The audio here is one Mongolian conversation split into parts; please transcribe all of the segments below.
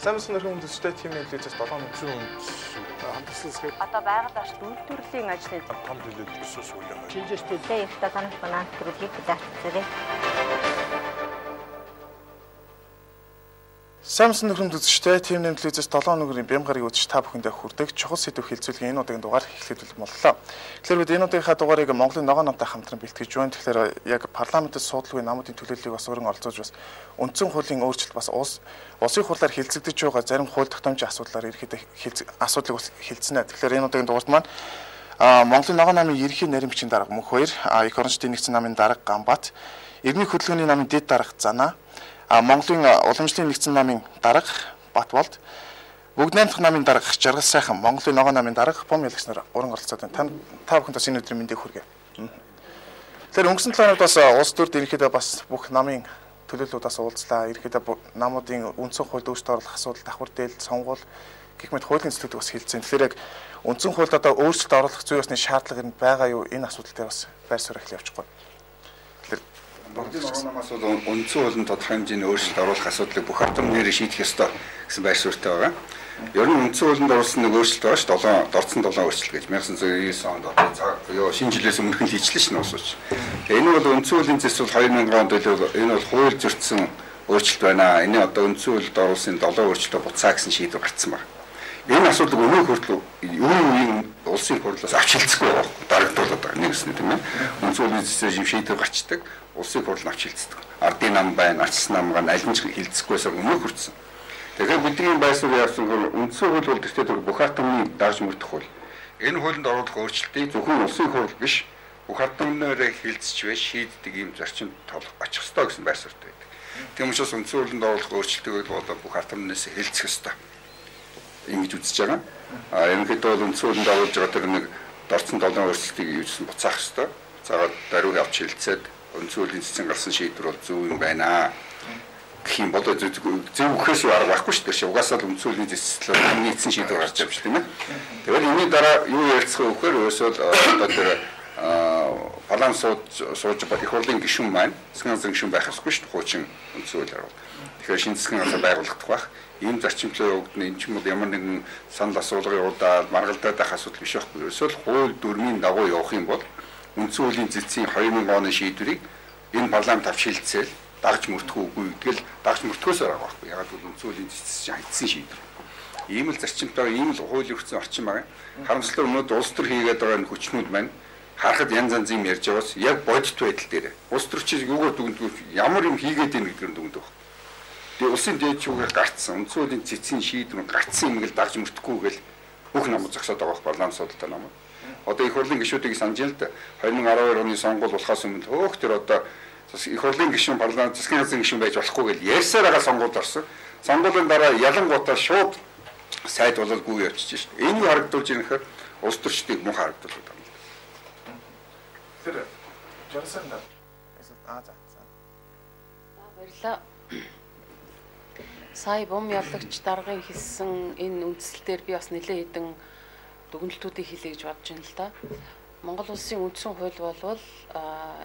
Самс нэрхэн үндэстэй тийм нөлөөс 7 өнцгөн хамтлагсыг одоо байгаль орчит үйлдвэрлэлийн ажлыг том төлөвлөлт өсөж үйл шинжилгээтэй их танах банан төрөлийг зарцуулъя. Самс нөхрөнд үзэгчтэй тим нэмлэлээс 7 өнөгийн бям гарыг үзэж та бүхэндээ хүрдэг чухал сэдв хэлцүүлгийн энэ удаагийн дугаар эхлүүлэх боллоо. Тэгэхээр бид энэ удаагийнхаа дугаарыг Монголын ногоон намтай хамтран бэлтгэж байна. Тэгэхээр яг парламентд суудлын намуудын төлөөллийг бас өргөн оролцуулж бас үндсэн хуулийн өөрчлөлт бас улсын хурлаар хилцэгдэж байгаа зарим хууль тогтоомжийн асуудлаар ерөөхдөө асуудлыг хэлцэнэ. Тэгэхээр энэ удаагийн дугаарт маань Монголын ногоон намын ерөнхий нарийн бичгийн дарга мөнх хоёр, их орончдын нэгдсэн намын дарга Ганбат, Иргэний хөдөлгөөний намын дэд дарга Занаа, Монголын уламжлалын нэгдсэн намын дарга Батболд, бүгд найрамдах намын дарга Жаргал сайхан, Монголын ногоон намын дарга Бом ялгснаар уран оролцоод байна. Та бүхэнд бас энэ өдрийн мэндийг хүргэе. Тэгэхээр өнгөрсөн 7 хоногт бас улс төрд ерөнхийдөө бас бүх намын төлөөллүүдээс уулзлаа. Ерөнхийдөө намуудын үндсэн хуульд өөрчлөлт оруулах асуудал, давхар дээлд, сонгуул гэх мэт хуулийн зүйлүүд бас хэлсэн. Тэгэхээр яг үндсэн хуульд одоо өөрчлөлт оруулах зүй ёсны шаардлага нь байгаа юу? Энэ асуудал дээр бас байр суурь эхлэв явчихгүй. Монголын ногоон намаас бол үндсэн хуулийн тодорхой хэмжээний өөрчлөлт оруулах асуудлыг бүх албан нэрээр шийдэх ёстой гэсэн байр суурьтай байгаа. Ер нь үндсэн хуулинд оруулсан нэг өөрчлөлт байгаа шүү дээ. Дорцсон 7 өөрчлөлт гэж 1999 онд шинэ жилээс өмнөх нь хийчлээ шнэ усууч. Тэгээ энэ бол үндсэн хуулийн зэс бол 2000 онд энэ бол хууль зөрчсөн өөрчлөлт байна. Энэ одоо үндсэн хуулинд оруулсан 7 өөрчлөлтөд буцаа гэсэн шийдвэр гарцсан байна. Энэ асуудал өнөө хүртэл үеийн улсын хурлаас авч хэлцэхгүй дарагдуулаад байгаа нэгсэн тийм ээ. Үндсэн хуулийн зэсээр шийдвэр гарчдаг. Улсын хурл авч хэлцдэг. Ардын нам байна, арчсан намгаа аль нь ч хэлцэхгүйээс өмнө хүрсэн. Тэгэхээр бидний байр суурь яасан бол үндсэн хууль бол гэхдээ бүх хатамны дарж мөрдөх хууль. Энэ хуулинд оруулах өөрчлөлтийг зөвхөн улсын хурл биш бүх хатамнаараа хэлцэж байж шийддэг ийм зарчимд очих ёстой гэсэн байр суурьтай байдаг. Тийм учраас үндсэн хуулинд оруулах өөрчлөлтийг бол бүх хатамнаас хэлцэх ёстой. Ингэж үзэж байгаа. Ерөнхийдөө бол үндсэн хуулинд оруулж байгаа тэр нэг дорцсон 7 өөрчлөлтийг юусэн буцаах ёстой. Заагаад даруйг авч хэлцээд үндсэн хуулийн цэцэн гарсан шийдвэр бол зөв юм байна. Гэх юм бол зөв өгөхөөс арга байхгүй шүү дээ. Угаасаа л үндсэн хуулийн зэслэл хамгийн эцсийн шийдвэр гарч явж тийм ээ. Тэгвэл энэний дараа юу ярилцах вэ гэхээр ерөөсөө одоо тэр парламент сууж байгаа их хурлын гишүүн маань засгийн газрын гишүүн байх ёсгүй шүү дээ. Хуучин үндсэн хуулиар. Тэгэхээр шинэ засгийн газар байгуулагдах байх. Ийм зарчимтай явагдана энэ ч юм уу ямар нэгэн санал асуулгын удаад маргалдаад байх асуудал биш байхгүй. Ерөөсөө л хууль дүрмийн дагуу явах юм бол үндсэн хуулийн зэцийн 2000 оны шийдвэрийг энэ парламент авч хэлцээл дагж мөрдөхөөгүй гэдгээл дагж мөрдөхөөс байгаа байхгүй. Ягаад гэвэл үндсэн хуулийн зэцийн хайцсан шийдвэр. Ийм л зарчимтай ийм л хууль өргөцсөн орчин байгаа. Харамсалтай өнөөдөр улс төр хийгээд байгаа энэ хүчнүүд маань харахад янз янзын юм ярьж байгаас яг бодит байдал дээр улс төр чи юугаар дүгнэдэг ямар юм хийгээд ийн гэдгээр дүгнэдэг байна. Тэгээ улсын дээд чигээр гарцсан үндсэн хуулийн зэцийн шийдвэр гарцсан юм гэл дагж мөрдөхгүй гэл бүх намууд зогсоод байгаа парламент судалтай намууд. Одоо их хурлын гишүүдийг санаж л да 2012 оны сонгуул болохоос өмнө хөөх тэр одоо их хурлын гишүүн парламент засгийн газрын гишүүн байж болохгүй гэж ярьсаар байгаа сонгуульд орсон. Сонгуулийн дараа ялангуутаа шууд сайд бололгүй явчихж шээ. Энийг харагдуулж ирэх улс төрчдийг мөн харагдуулдаг юм. Тэр Жарсан да. Баярлалаа. Сая Бом яллагч даргын хэлсэн энэ үндслэлээр би бас нэлээд хэдэн дүгнэлтүүдийг хийлээ гэж бодож байна л да. Монгол улсын үндсэн хууль бол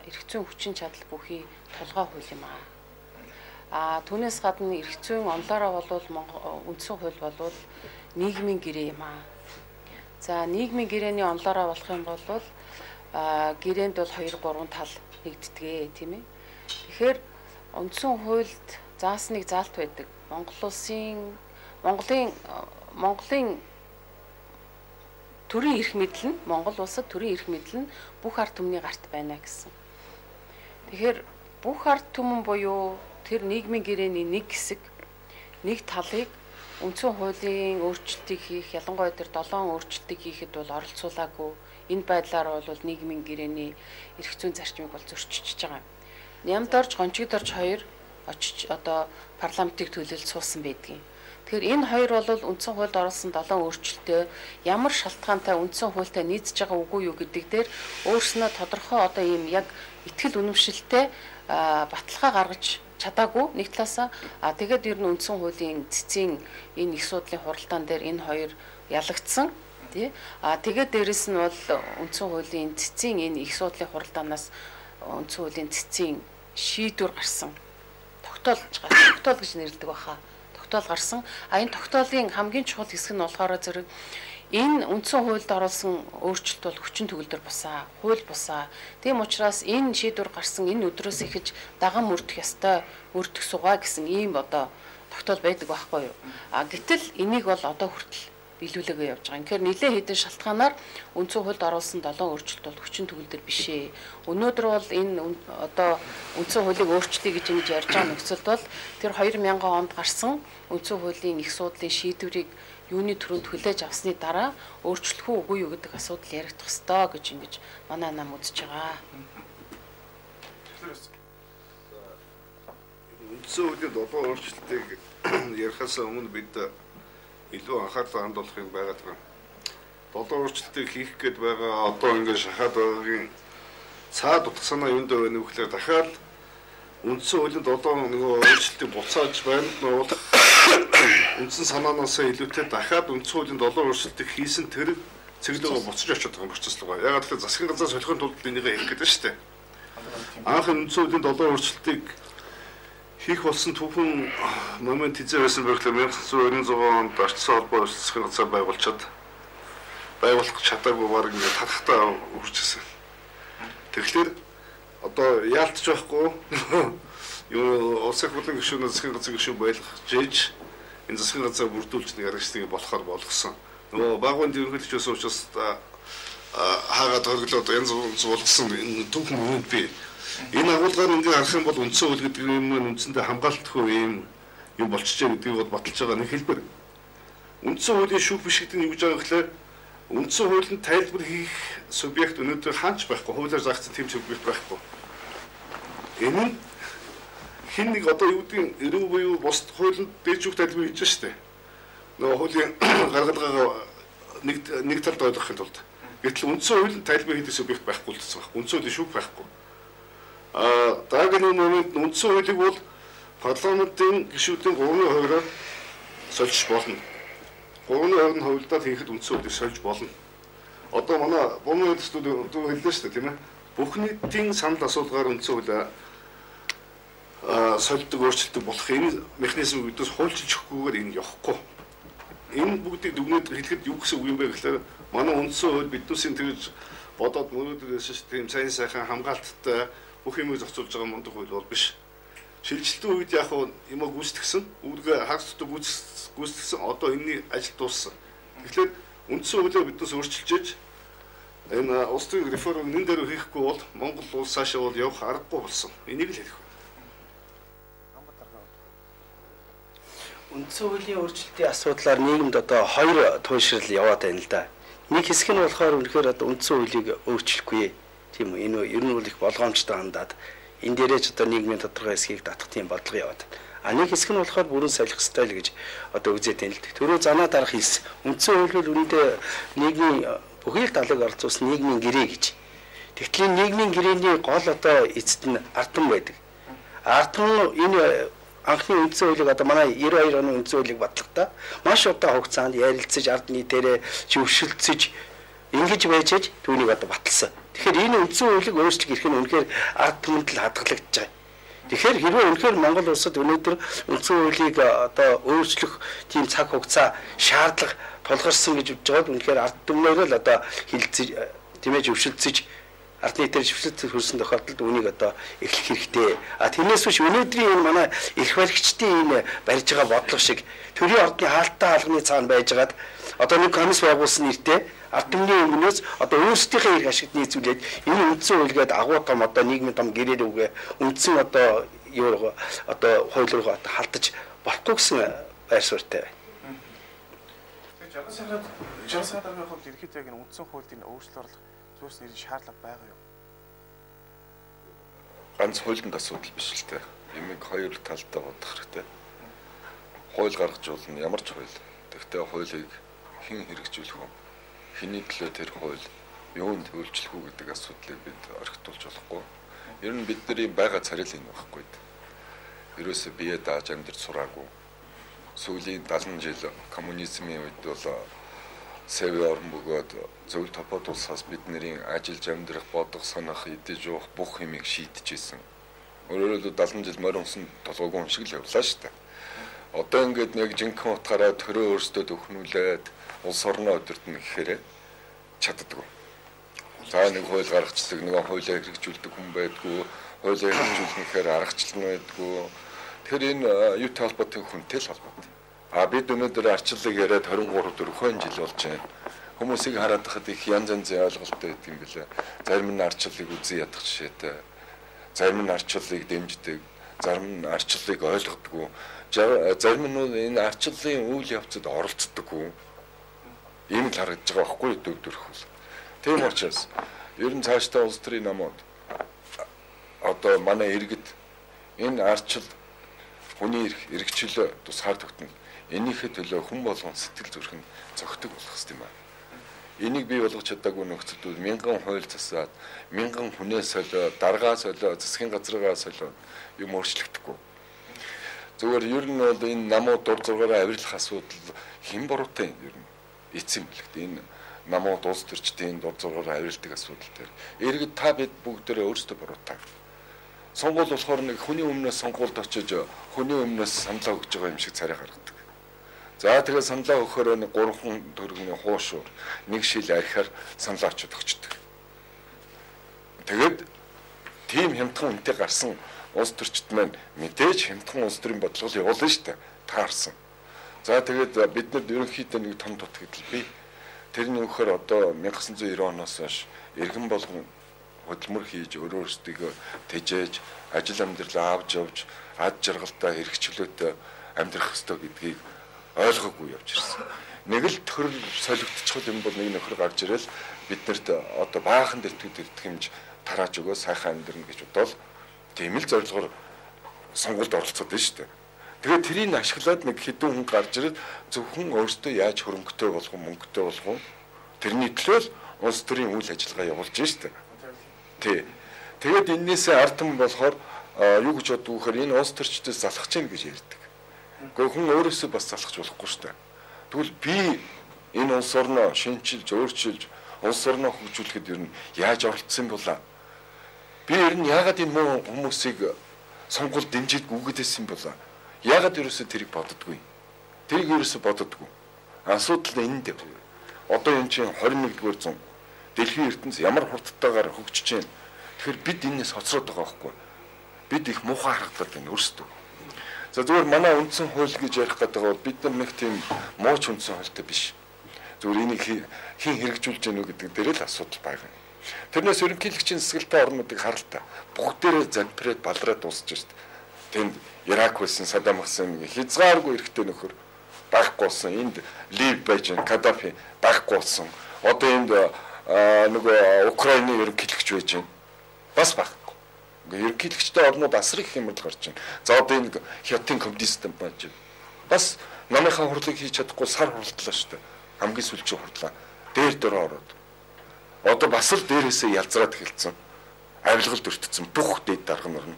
эрх зүйн хүчин чадал бүхий тулгай хууль юм аа. Түүнээс гадна эрх зүйн онлоороо бол үндсэн хууль бол нийгмийн гэрээ юм аа. За нийгмийн гэрээний онлоороо болох юм бол гэрээнд бол 2 3 тал нэгддэг тийм ээ. Тэгэхээр үндсэн хуульд заасныг заалт байдаг. Монголын төрийн эрх мэдэл нь Монгол улсад төрийн эрх мэдэл нь бүх ард түмний гарт байна гэсэн. Тэгэхээр бүх ард түмэн буюу тэр нийгмийн гэрээний нэг хэсэг нэг талыг үндсэн хуулийн өөрчлөлтийг хийх, ялангуяа тэр 7 өөрчлөлтийг хийхэд бол оролцуулаагүй. Энэ байдлаар бол нийгмийн гэрээний эрх зүйн зарчмыг бол зөрчиж байгаа юм. Нямд орж гончигд орж хоёр очиж одоо парламентыг төлөөлж суусан байдгийг. Тэгэхээр энэ хоёр бол үндсэн хуульд оруулсан 7 өөрчлөлтөө ямар шалтгаантай үндсэн хуультай нийцж байгаа үгүй юу гэдэг дээр өөрснөө тодорхой одоо ийм яг итгэл үнэмшилтэй баталгаа гаргаж чадаагүй нэг талаасаа тэгээд ер нь үндсэн хуулийн цэцгийн энэ их судлалын хуралдаан дээр энэ хоёр ялагдсан тий тэгээд дээрэс нь бол үндсэн хуулийн цэцгийн энэ их судлалын хуралдаанаас үндсэн хуулийн цэцгийн шийдвэр гарсан тогтоол гэж нэрлэдэг баха тогтоол гарсан. Энэ тогтоолын хамгийн чухал хэсэг нь болохоор зэрэг энэ үндсэн хуульд оруулсан өөрчлөлт бол хүчин төгөлдөр бусаа, хууль бусаа. Тийм учраас энэ шийдвэр гарсан энэ өдрөөс эхэлж даган мөрдөх ёстой, мөрдөх сугаа гэсэн ийм одоо тогтоол байдаг байхгүй юу? Гэтэл энийг бол одоо хүртэл биелүүлээгүй явж байгаа. Тэгэхээр нэлээд хэдэн шалтгаанаар үндсэн хуульд оруулсан 7 өөрчлөлт бол хүчин төгөлдөр биш ээ. Өнөөдөр бол энэ одоо үндсэн хуулийг өөрчлөе гэж ингэж ярьж байгаа нөхцөлд бол тэр 2000 онд гарсан үндсэн хуулийн их суудлын шийдвэрийг юуны төрөнд хүлээж авсны дараа өөрчлөх үгүй юу гэдэг асуудал яригдах ёстой гэж ингэж манай нам үзэж байгаа. Үндсэн хуулийн 7 өөрчлөлтийг ярихаас өмнө бид илүү анхаарал хандуулахыг байгаад байгаа. 7 өөрчлөлтийг хийх гээд байгаа одоо ингээд шахаад байгаагийн цаад утга санаа юунд байна вэ гэхээр дахиад үндсэн хуулийн 7 нөгөө өөрчлөлтийг буцааж байна нь бол үндсэн санаанаасаа илүүтэй дахиад үндсэн хуулийн 7 өөрчлөлтийг хийсэн тэр цэглэгээ буцаж очиж байгаа юм болчихсон. Ягаад гэвэл засгийн газар солихын тулд энийг хийх гэдэг шүү дээ. Анх үндсэн хуулийн 7 өөрчлөлтийг хийх болсон түүхэн момент хэзээ байсан бэ гэхээр 1996 онд Ардчсан холбоо засгийн газар байгуулах чадаагүй баг ингээд тархтаа үржсэн. Тэгэхээр одоо яалтч байхгүй юу улсын хурлын гишүүнээс засгийн газрын гишүүн байлгаж энэ засгийн газар бүрдүүлж нэг аргачлалыг болохоор болгосон. Нөгөө багуун ерөнхийлөгч байсан учраас хаагаад хориглоод янз бүр болгосон энэ түүхэн момент бий. Энэ агуулгаар ингээд харах юм бол үндсэн хууль гэдэг юм нь үндсэндээ хамгаалтгүй юм болчихжээ гэдгийг бол баталж байгаа нэг хэлбэр. Үндсэн хуулийн шүүх биш гэдэг нь юу гэж байгаа гэхээр үндсэн хуулинд тайлбар хийх субъект өнөөдөр хаач байхгүй, хуулиар заагдсан тийм субъект байхгүй. Энэ нь хин нэг одоо юу гэдгийг эрүү буюу бус хуулинд дээжүүх тайлбар хийж штэ. Нөгөө хуулийн гаргалгаа нэг талд ойлгохын тулд. Гэтэл үндсэн хуулинд тайлбар хийх субъект байхгүй л гэсэн байна. Үндсэн хуулийн шүүх байхгүй. Дараагийн момент үндсэн хуулийг бол парламентын гишүүдийн 3%-аар сольж болно. 3% нь хувилдаад хийхэд үндсэн хуулийг сольж болно. Одоо манай бомын төслүүд хэллээ шүү дээ, тийм ээ. Бүх нийтийн санал асуулгаар үндсэн хуулийг сольдог өөрчлөлтөд болох энэ механизм үүдээс хуульчилж өгөхгүйгээр энэ явахгүй. Энэ бүгдийг дүгнээд хэлэхэд юу гэсэн үг юм бэ гэхээр манай үндсэн хууль биднээсийн тэгж бодоод мөрөөдөөс тийм сайн сайхан хамгаалттай бүх юмыг зохицуулж байгаа мундаг хууль бол биш. Шилжилтийн үед яг юм гүйцэтгсэн, үүргээ хагасдаг гүйцэтгсэн одоо энэний ажил дууссан. Тэгэхээр үндсэн хуулийг биднээс өөрчилж энэ улс төрийн реформыг нэн дээр хийхгүй бол Монгол улс цаашаа бол явах аргагүй болсон. Энийг л хэлэх. Үндсэн хуулийн өөрчлөлтийн асуудлаар нийгэмд одоо хоёр туйлшрал яваад байна л да. Нэг хэсэг нь болохоор үнэхээр одоо үндсэн хуулийг өөрчлөхгүй. Тийм үү? Энэ ер нь бол их болгоомжтой хандаад энэ дээрээ ч одоо нийгмийн тодорхой хэсгийг татах тийм бодлого яваад байна. Нэг хэсэг нь болохоор бүрэн солих стайл гэж одоо үзээд байна л да. Төрөө занаа дарах хийс. Үндсэн хууль бол үүндээ нийгмийн бүхий л талыг оролцуулсан нийгмийн гэрээ гэж. Тэгэхээр нийгмийн гэрээний гол одоо эцэд нь ардан байдаг. Ардан энэ анхны үндсэн хуулийг одоо манай 92 оны үндсэн хуулийг батлагтаа маш удаан хугацаанд ярилцаж ард нийтээрээ зөвшөлдсөж ингэж байжээж түүнийг одоо баталсан. Тэгэхээр энэ үндсэн хуулийг өөрчлөх эрх нь үнэхээр ард түмэнд л хадгалагдаж байгаа. Тэгэхээр хэрвээ үнэхээр Монгол улсад өнөөдөр үндсэн хуулийг одоо өөрчлөх тийм цаг хугацаа шаардлага тулгарсан гэж бодож байгаа бол үнэхээр ард түмнээр л одоо хилцэж тиймээ зөвшөлдсөж ард нийтээр зөвшөлт хүрсэн тохиолдолд үүнийг одоо эхлэх хэрэгтэй. Тэрнээс биш өнөөдрийн энэ манай эрх баригчдын энэ барьж байгаа бодлого шиг төрийн ордны хаалттай хаалганы цаана байжгаад одоо нэг комисс байгуулсан нэртэй ард түмний өмнөөс одоо өөрсдийнхээ эрх ашигт нийцүүлээд энэ үндсэн хуулигээд агуу том одоо нийгмийн том гэрээр үгээ үндсэн одоо юу одоо хууль руу халтаж болохгүй гэсэн байр суурьтай байна. Тэгэхээр 60 сая дараагийн хувьд ерхэд яг энэ үндсэн хуульд энэ өөрчлөлт оруулах зүйлс нэр шаардлага байгаа юу? Ганц хуулинд асуудал биш л дээ. Ямиг хоёр талдаа бодох хэрэгтэй. Хууль гаргаж болно ямар ч хууль. Тэгвэл хуулийг хэн хэрэгжүүлэх вэ? Хэний төлөө тэр хууль юунд үйлчлэх үү гэдэг асуудлыг бид орхитуулж болохгүй. Ер нь бидний байгаа царил энэ байхгүй. Ерөөсөө бие дааж амьдрч сураагүй. Сүүлийн 70 жил коммунизмын үед бол сэвэ орон бөгөөд зөвл топод улсаас бидний ажиллаж амьдрах, бодох, санах, идэж уух бүх юмыг шийдэжсэн. Өөрөөр хэлбэл 70 жил морин усан толгойг юм шиг л явлаа шүү дээ. Одоо ингээд яг жинхэнэ утгаараа төрөө өөрсдөө өхнүүлээд улс орноо өдөртнө гэхээр чаддаггүй. За нэг хууль гаргачихдаг, нэг хуулиа хэрэгжүүлдэг хүн байдгүй, хуулиа хэрэгжүүлэхээр аргачлал байдгүй. Тэгэхээр энэ юутай холбоотой хүнтэй л холбоотой. Бид өнөөдөр арчлалыг яриад 23-4 жил болж байна. Хүмүүсийг хараад хахад их янз янзын ойлголттой байдаг юм билээ. Зарим нь арчлалыг үзэн ядах жишээтэй. Зарим нь арчлалыг дэмждэг, зарим нь арчлалыг ойлгодоггүй. Зарим нь энэ арчлалын үйл явцад оролцдоггүй. Ийм л харагдаж байгаа байхгүй дөрвдөрхөл. Тийм учраас ер нь цаашдаа улс төрийн намууд одоо манай иргэд энэ арчил хүний эрхчлөө тусгаар тогтно. Энийхээ төлөө хүн болгон сэтгэл зүрх нь зөгтөг болох хэрэгтэй юм аа. Энийг бий болгож чадаагүй нөхцөлд мянган хууль засаад, мянган хүнээс солио, даргаа солио, засгийн газрыгаа солио юм өөрчлөгдөхгүй. Зөвхөн ер нь бол энэ намууд дур зургаараа авирлах асуудал хэн буруутай ер нь эцсийн бэлэгт энэ намууд улс төрчдийн дур зургаараа авирилдаг асуудал дээр иргэд та бид бүгдээрээ өөрсдөө буруутай. Сонгуул болохоор нэг хүний өмнөөс сонгуульд очиж хүний өмнөөс саналаа өгж байгаа юм шиг царай гаргадаг. За тэгээд саналаа өгөхөөр нэг 3 төгрөгийн хуушуур нэг шил архиар саналаа очиж өгчдөг. Тэгээд тийм хямдхан үнэтэй гарсан улс төрчд маань мэдээж хямдхан улс төрийн бодлого явуулна шүү дээ. Таарсан. За тэгээд бид нар ерөнхийдөө нэг том дутагдал бий. Тэрний өгөхөр одоо 1990 оноос хойш иргэн болгон хөдөлмөр хийж өөрөөсдөө тэжээж ажил амьдралаа авч явж ад жаргалтай хэрэгчлөөтэй амьдрах ёстой гэдгийг ойлгоогүй явж ирсэн. Нэг л төрөл солигдчих юм бол нэг нөхөр гарч ирэл биднэрт одоо баахан дэвтгүүд хэмж тарааж өгөө сайхан амьдрна гэж бодвол тийм л зорилгоор сонгуульд оролцоод байна шүү дээ. Тэгээд тэрийг ашиглаад нэг хэдэн хүн гарч ирээд зөвхөн өөртөө яаж хөрөнгөтэй болох мөнгөтэй болох тэрний төлөө улс төрийн үйл ажиллагаа явуулж байна шүү дээ. Тий. Тэгээд энээсээ ард түмэн болохоор юу гэж боддог вөхөр энэ улс төрчдөөс залхаж гин гэж ярьдаг. Гэхдээ хүн өөрөөсөө бас залхаж болохгүй шүү дээ. Тэгвэл би энэ улс орноо шинчилж, өөрчилж, улс орноо хөгжүүлэхэд ер нь яаж оролцсон болоо? Би ер нь яагаад энэ муу хүмүүсийг сонгуульд дэмжиж үгэдсэн болоо? Яагаад ерөөсөө тэрийг боддоггүй? Тэрийг ерөөсөө боддоггүй. Асуудал энэ дээр. Одоо энэ чинь 21-р зуун дэлхийн ертөнц ямар хурдтайгаар хөгжиж байна. Тэгэхээр бид энэс хоцроод байгаа байхгүй. Бид их муухай харагдаад байна өөрсдөө. За зөвхөн манай үндсэн хууль гэж ярих гэдэг бол бид нар нэг тийм мууч үндсэн хуультай биш. Зөвхөн энийг хэн хэрэгжүүлж гэнэ үү гэдэг дээр л асуудал байгаа. Тэрнээс ерөнхийлөгчийн засаглалтай орнуудыг харалтаа бүгдээрээ зампраад балраад дуусч шít. Тэнд Ирак байсан Саддам Хусейн хязгааргүй эрэхтэй нөхөр байхгүй болсон. Энд Лив байж Каддафи байхгүй болсон. Одоо энд нөгөө Украины ерөнхийлөгч байж байна. Бас байхгүй. Ерөнхийлөгчтэй орнууд асар их хэмэл гарч байна. За одоо энэ хятадын коммунист байж байна. Бас намынхаа хурлыг хийж чадахгүй сар хурлтлаа шүү дээ. Хамгийн сүүлчийн хурлаа. Дээр дөрөө ороод. Одоо бас л дээрээсээ ялзраад эхэлсэн. Авилгалд өртсөн бүх дэд дарга нар нь.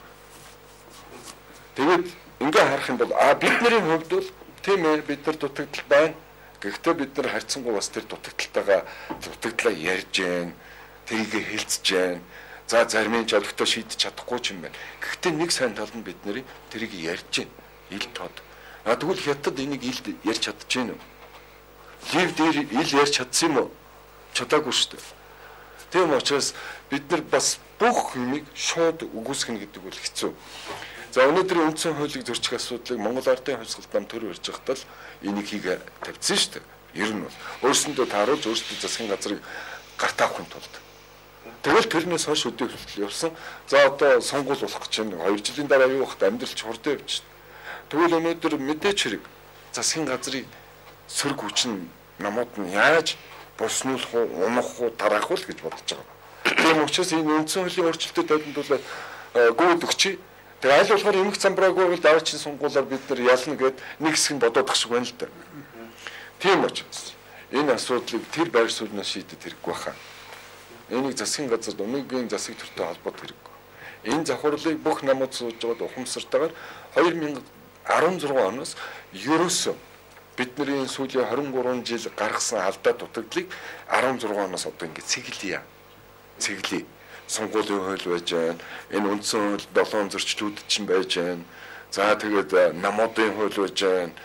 Тэгээд ингээ харах юм бол бидний хувьд бол тийм ээ бид нар дутагдал байна. Гэхдээ бид нар харьцангуй бас тэр дутагдлаа ярьж гэн, тэрийг хэлцэж гэн. За зарим нь жавхтаа шийдэж чадахгүй ч юм байна. Гэхдээ нэг сайн тал нь бид нарыг тэрийг ярьж гэн. Ил тод. Тэгвэл хятад энийг ил ярьж чадчихэв үү? Лив дээр ил ярьж чадсан юм уу? Чадаагүй шүү дээ. Тийм учраас бид нар бас бүх юмыг шууд үгүйсгэнэ гэдэг бол хэцүү. За өнөөдрийн үндсэн хуулийг зөрчих асуудлыг Монгол Ардын хувьсгалт нам төр барьж байхдаа л энийг хийгээ тавьсан шүү дээ. Ер нь бол өөрсөндөө тааруулж өөрсдөө засгийн газрыг гарт авахын тулд. Тэгвэл тэрнээс хойш өдөө хүртэл явсан. За одоо сонгуул болох гэж байна. 2 жилийн дараа юу хат амьдралч хурдан явж байна. Тэгвэл өнөөдөр мэдээч хэрэг засгийн газрыг сөрөг хүчин намууд нь яаж боснуулах уу, унах уу, тараах уу гэж бодож байгаа. Тийм учраас энэ үндсэн хуулийн өөрчлөлтөд тайлбарлуулаад гүйд өгчий. Тэгээ аль болохоор эмх замбраагүй бол даваачин сунгуулаар бид нар ялна гэд нэг хэсэг нь бодоод ах шиг байна л да. Тийм учраас энэ асуудлыг тэр байр сууриас шийдэд хэрэггүй баха. Энийг засгийн газар өнөөгийн засаг төртэй холбоод хэрэггүй. Энэ завхарлыг бүх намууд сууж байгаад ухамсартайгаар 2016 оноос ерөөсөө бидний сүүлийн 23 жил гаргасан алдаа дутагдлыг 16 оноос одоо ингэ цэглэе. Цэглэе. Сонгуулийн хууль байж байна. Энэ үндсэн хууль 7 зөрчлүүд чинь байж байна. За тэгээд намуудын хууль байж байна.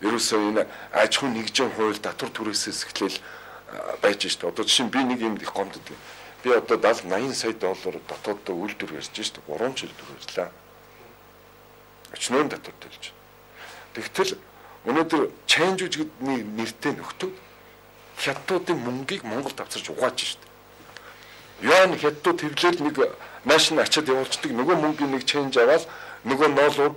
Ерөөсөө энэ аж ахуйн нэгжийн хууль татвар түрээсээс эхлээл байж штэ. Одоо жишээ нь би нэг юм их гомдод. Би одоо 70-80 сая доллар дотооддоо үйлдвэр барьж штэ. 3 жил барьлаа. Өчнөө татвар төлж. Тэгтэл өнөөдөр change гэдэг нэртэй нөхдөө хятадуудын мөнгийг Монголд авчирч угааж штэ. Яан хятадууд хэвлэл нэг машин ачаад явуулцдаг нөгөө мөнгөний нэг change аваад нөгөө ноолууд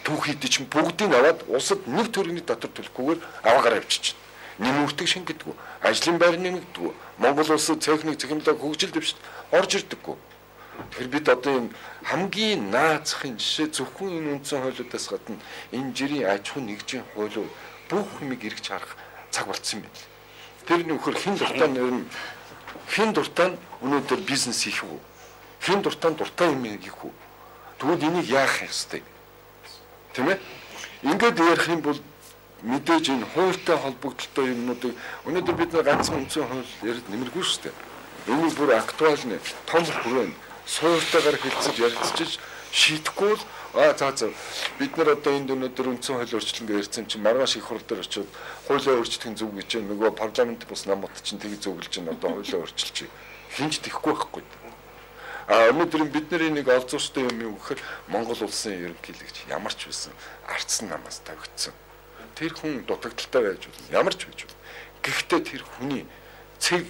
түүхийд чинь бүгдийг аваад улсад нэг төрөний татвар төлөхгүйгээр аваагаар авчиж байна. Нэмэгдэх шин гэдэггүй. Ажлын байр нэмэгдэггүй. Монгол улсад техник технологи хөгжил дэвшид орж ирдэггүй. Тэгэхээр бид одоо энэ хамгийн наацхын жишээ зөвхөн энэ үндсэн хуулиудаас гадна энэ жирийн аж ахуйн нэгжийн хуулиуд бүх юмыг эргэж харах цаг болцсон юм байна. Тэр нөхөр хин дуртай нь өнөөдөр бизнес хийх үү? Хин дуртай юм хийх үү? Тэгвэл энийг яах ёстой? Тийм ээ? Ингээд ярих юм бол мэдээж энэ хуультай холбогдлолтой юмнуудыг өнөөдөр бид ганцхан үндсэн хууль яриад нэмэргүй шүү дээ. Энийг бүр актуалны том хүрээнд суурьтайгаар хэлцэж ярилцчих шийдэхгүй л за бид нар одоо энд өнөөдөр үндсэн хууль өөрчлөлт ярьсан чинь маргааш их хурл дээр очиод хуулиа өөрчлөх зүг гэж нөгөө парламент бус намууд чинь тийг зөвлөж чинь одоо хуулиа өөрчилчих. Хинж тэхгүй байхгүй. Өнөөдөр бид нарын нэг олзуустай юм юу гэхээр Монгол улсын ерөнхийлөгч ямар ч байсан ардсан намаас тавигдсан. Тэр хүн дутагдaltaй байж болно. Ямар ч байж болно. Гэхдээ тэр хүний цэг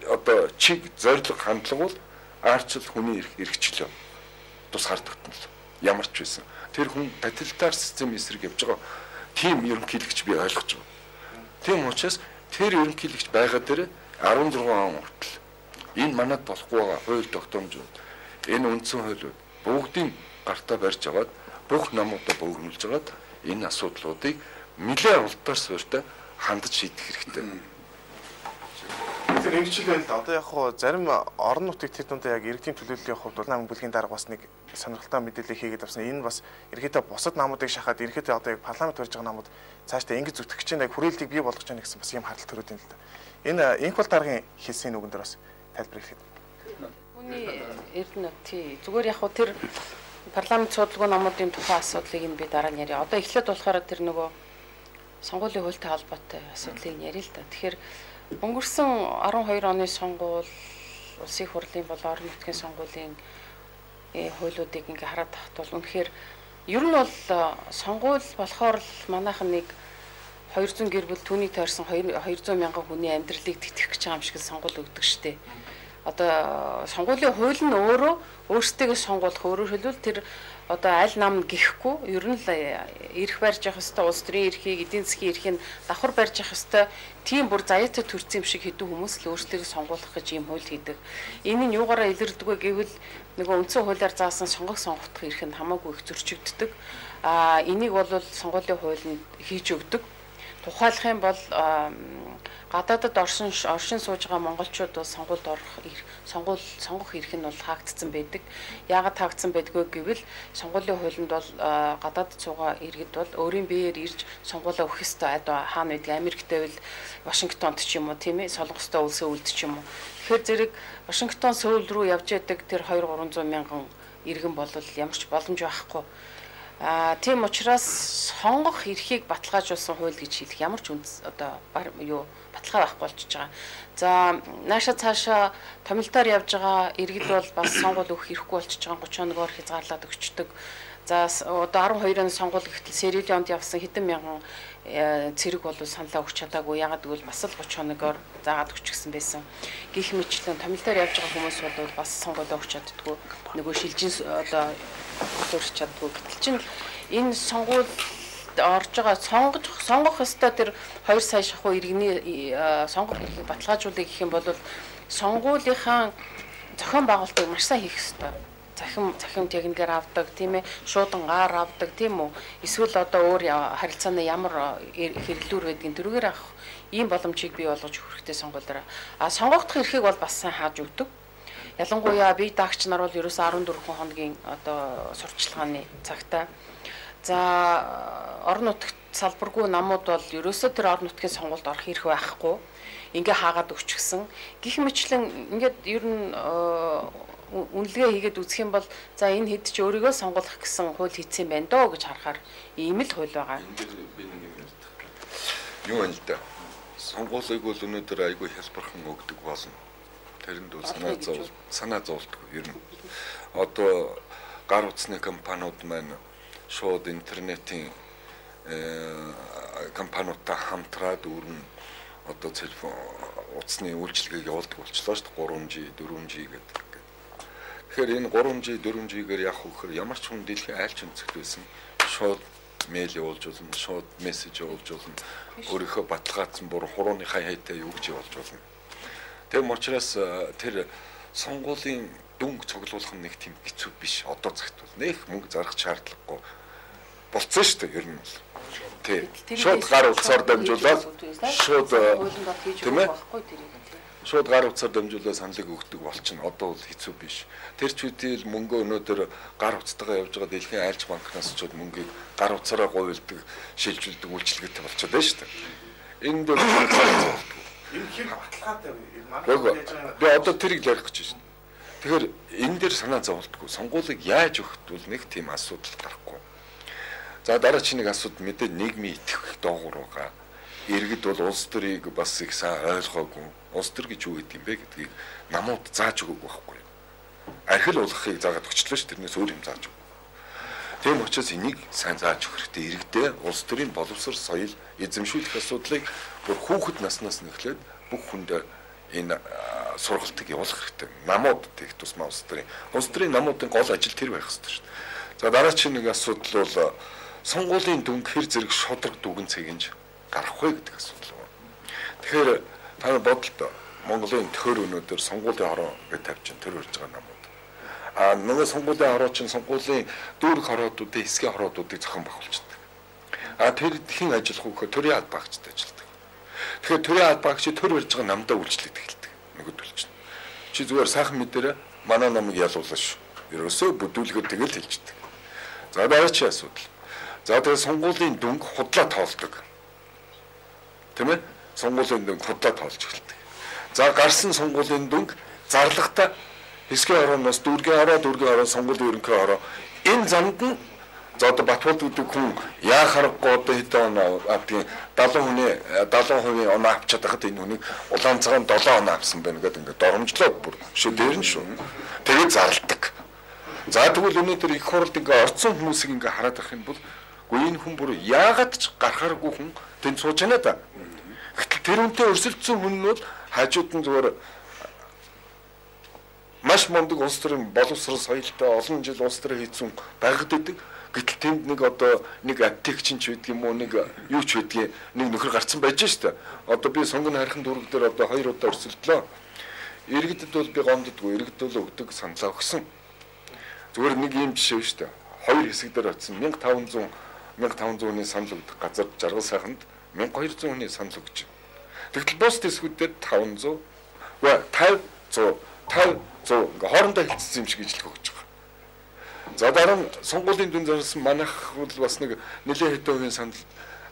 одоо чиг зориг хандлага бол арчил хүний эрхчлөө. Тус хардагдана. Ямар ч байсан. Тэр хүн тоталитар систем эсрэг явж байгаа. Тийм ерөнхийлөгч би ойлгож байна. Тийм учраас тэр ерөнхийлөгч байгаа дээр 16 он хүртэл энэ манад болохгүй байгаа хууль тогтоомжууд энэ үндсэн хуулиуд бүгдийн гартаа барьж аваад бүх намуудаа бөөгнүүлж аваад энэ асуудлуудыг нэлээд уралдаар суурьтай хандаж шийдэх хэрэгтэй. Тэгэхээр ингэжлээ л одоо яг хуу зарим орон нутгийн тэднүүдээ яг иргэдийн төлөөллийн хувьд улаан бүлгийн дарга бас нэг сонирхолтой мэдээлэл хийгээд авсан. Энэ бас ерөөдөө бусад намуудыг шахаад ерөөдөө одоо яг парламент барьж байгаа намууд цаашдаа ингэж зүтгэж чинь яг хүрээлтийг бий болгож байгаа гэсэн бас юм харалт төрөөд юм л да. Энэ инквал даргын хэлсэн үгэн дээр бас тайлбар хийхэд. Хүний эрдэнэ тий зүгээр яг хуу тэр парламент судалгаа намуудын тухайн асуудлыг нь би дараа нь яриа. Одоо эхлээд болохоор тэр нөгөө сонгуулийн хуультай холбоотой асуудлыг яриа л да. Тэгэхээр өнгөрсөн 12 оны сонгуул улсын их хурлын бол орон нутгийн сонгуулийн хуулиудыг ингээ хараад тахт бол үнэхээр ер нь бол сонгуул болохоор л манайхан нэг 200 гэр бүл түүний тойрсон 200 мянган хүний амьдралыг тэтгэх гэж байгаа юм шиг сонгуул өгдөг штеп. Одоо сонгуулийн хууль нь өөрөө өөрсдөө сонгуулах өөрөөр хэлбэл тэр одоо аль нам гихгүй ер нь л эрх барьж явах хэвээр улс төрийн эрхийг эдийн засгийн эрхийг давхар барьж явах хэвээр тийм бүр заяатай төрсэн юм шиг хэдэн хүмүүс л өөрсдөө сонгуулах гэж юм хууль хийдэг. Энэ нь юугаараа илэрдэг вэ гэвэл нөгөө үндсэн хуулиар заасан сонгох эрх нь хамаагүй их зөрчигддөг. Энийг бол сонгуулийн хууль нь хийж өгдөг. Тухайлах юм бол гадаадд оршин сууж байгаа монголчууд бол сонгуульд сонгох эрх нь бол хаагдсан байдаг. Яагаад хаагдсан байдгүй гэвэл сонгуулийн хуулинд бол гадаадд суугаа иргэд бол өөрийн биеэр ирж сонгуулаа өгөх ёстой. Хаана байдаг Америктэй бол Вашингтонд ч юм уу тийм ээ солонгос ёстой улсын үлд ч юм уу. Тэгэхээр зэрэг Вашингтон Сөүл рүү явж яадаг тэр 200-300 мянган иргэн бол ямар ч боломж байхгүй. Тийм учраас сонгох эрхийг баталгаажуулсан хууль гэж хэлэх ямар ч одоо баталгаа байхгүй болчихж байгаа. За нааша цаашаа томилтоор явж байгаа иргэд бол бас сонгуул өгөх эрхгүй болчихж байгаа 30 хоногоор хязгаарлаад өгчдөг. За одоо 12 оны сонгуул гэтэл Сэрүүлийн онд явсан хэдэн мянган цэрэг бол саналаа өгч чадаагүй. Ягаад гэвэл бас л 30 хоногоор заагаад өгчихсэн байсан. Гэх мэтлэн томилтоор явж байгаа хүмүүс бол бас сонгуулаа өгч чаддгүй. Нөгөө шилжин одоо төрч чаддгүй. Гэтэл чинь энэ сонгуульд орж байгаа сонгох ёстой тэр 2 сая шахуу иргэний сонгох эрхийг баталгаажуулъя гэх юм бол сонгуулийнхаа зохион байгуулалтыг маш сайн хийх ёстой. Захим техникээр авдаг тийм ээ, шуудан гар авдаг тийм үү. Эсвэл одоо өөр харилцааны ямар хэрэглүүр байдгийг тэрүүгээр авах ийм боломжийг бий болгож хүрхтэй сонгуулаараа. Сонгогдох эрхийг бол бас сайн хааж өгдөг. Ялангуяа бие даагч нар бол ерөөсө 14 хоногийн одоо сурталчилгааны цагтаа. За орон нутагт салбаргүй намууд бол ерөөсө тэр орон нутгийн сонгуульд орох эрх байхгүй. Ингээ хаагаад өгчихсөн. Гэх мэтлэн ингээд ер нь үнэлгээ хийгээд үзэх юм бол за энэ хэд ч өөрийгөө сонгох гэсэн хууль хийсэн байна доо гэж харахаар ийм л хууль байгаа. Би нэг юм ярьдаг. Юу юм л да. Сонгуулийг бол өнөөдөр айгүй хэлбэрхэн өгдөг болно. Тэрэнд бол санаа зовлтгүй ер нь. Одоо гар утасны компаниуд маань шууд интернетийн компаниудтай хамтраад өрн одоо телефон утасны үйлчилгээг явуулдаг болчихлоо шүү дээ 3G 4G гэдэг. Тэгэхээр энэ 3G 4G-гээр явах вөхөр ямар ч хүн дэлхийн аль ч өнцгт байсан шууд мэйл явуулж болно, шууд мессеж явуулж болно, өөрийнхөө баталгаажсан бүр хурууныхаа хаятай юу гэж явуулж болно. Тэгм учраас тэр сонгуулийн дүнг цуглуулах нь нэг тийм хэцүү биш. Одоо цагт бол нэх мөнгө зарах шаардлагагүй болцсон шүү дээ ер нь бол. Тий. Шууд гар утсаар дамжуулаад шууд тийм ээ. Шууд гар утсаар дамжуулаад саналыг өгдөг болчихно. Одоо бол хэцүү биш. Тэр ч үедээ мөнгө өнөөдөр гар утастайгаа явж байгаа дэлхийн айлч банкнаас ч мөнгийг гар утсаараа гуйвалдаг, шилжүүлдэг үйлчилгээтэй болчиход байна шүү дээ. Энэ дээр энэ хэр баталгаатай вэ? Би одоо тэрийг ярих гэж байна. Тэгэхээр энэ дээр санаа зовлтгүй. Сонгуулийг яаж өгөх бол нэг тийм асуудал гарахгүй. За дараа чи нэг асуудал мэдээ нийгмийн итгэх доогуур байгаа. Иргэд бол улс төрийг бас их сайн ойлгоогүй. Улс төр гэж юу гэдэг юм бэ гэдгийг намууд зааж өгөөг байхгүй. Архил уулгахыг заагаад өгчлөө ш тэрнээс өөр юм зааж өг. Тийм учраас энийг сайн зааж өгөх хэрэгтэй. Иргэдээ улс төрийн боловсрол соёл эзэмшүүлэх асуудлыг бүр хүүхэд наснаас нь эхлээд бүх хүнд энэ сургалтыг явуулах хэрэгтэй. Намууд тех тусмаа улс төрийн намуудын гол ажил тэр байх хэрэгтэй шүү дээ. За дараагийн нэг асуудал бол сонгуулийн дүнг хэр зэрэг шудраг дүгэн цэгэнж гарах вэ гэдэг асуудал байна. Тэгэхээр та бодолтой Монголын төр өнөөдөр сонгуулийн хороо гэж тавьж төр урьж байгаа намууд. Нөгөө сонгуулийн хороо чинь сонгуулийн дүүрэг хороодуудын хэсгийн хороодуудыг зохион байгуулчихдаг. Тэр хэн ажиллах вэ гэхээр төрийн аль багчд ажилладаг. Тэгэхээр төрийн аль багч төр урьж байгаа намдаа үйлчлэгдэх эхэлдэг. Нөгөөдөл чинь. Чи зүгээр сайхан мэдээрээ манай намыг ялуулаа шүү. Ерөөсөө бүдүүлгээр тэгэл хэлждэг. За дараагийн асуудал. За тэгээ сонгуулийн дүнг худлаа тоолдог. Тийм ээ? Сонгуулийн дүнг худлаа тоолж эхэлдэг. За гарсан сонгуулийн дүнг зарлагта хэсгийн орооноос дүүргийн ороо сонгуулийн ерөнхий ороо энэ замд нь за одоо Батболд гэдэг хүн яа харахгүй одоо хэдэн он авдгийн 70% оноо авчаад байхад энэ хүнийг улаан цагаан 7 оноо авсан байна гэдэг ингээд доромжлоо бүр шүү дээр нь шүү. Тэгээд зарладаг. За тэгвэл өнөөдөр их хурлд ингээд орцсон хүмүүсийг ингээд хараад байх юм бол энэ хүн бүр яагаад ч гарахааргүй хүн тэнд сууж байна да. Гэтэл тэр үнтэй өрсөлдсөн хүн нь бол хажууд нь зүгээр маш мундаг улс төрийн боловсрол соёлтой олон жил улс төрийн хийцэн байгаад идэг. Гэтэл тэнд нэг одоо нэг аптекч ч байдаг юм уу нэг юу ч байдгийг нэг нөхөр гарцсан байж штэ. Одоо би сонгоны харихын дүүрэг дээр одоо 2 удаа өрсөлдлөө. Иргэдэд бол би гомддгүй, иргэд бол өгдөг саналаа өгсөн. Зүгээр нэг юм жишээ штэ. 2 хэсэг дээр очсон 1500 хүний санал өгдөг газар жаргал сайханд 1200 хүний санал өгч. Тэгтэл бус хэсгүүд дээр 500 50 ингээ хоорондоо хэлцсэн юм шиг ижлэх өгч байгаа. За дараа нь сонгуулийн дүн зарсан манайх бол бас нэг нэлээд хэдэн хувийн санал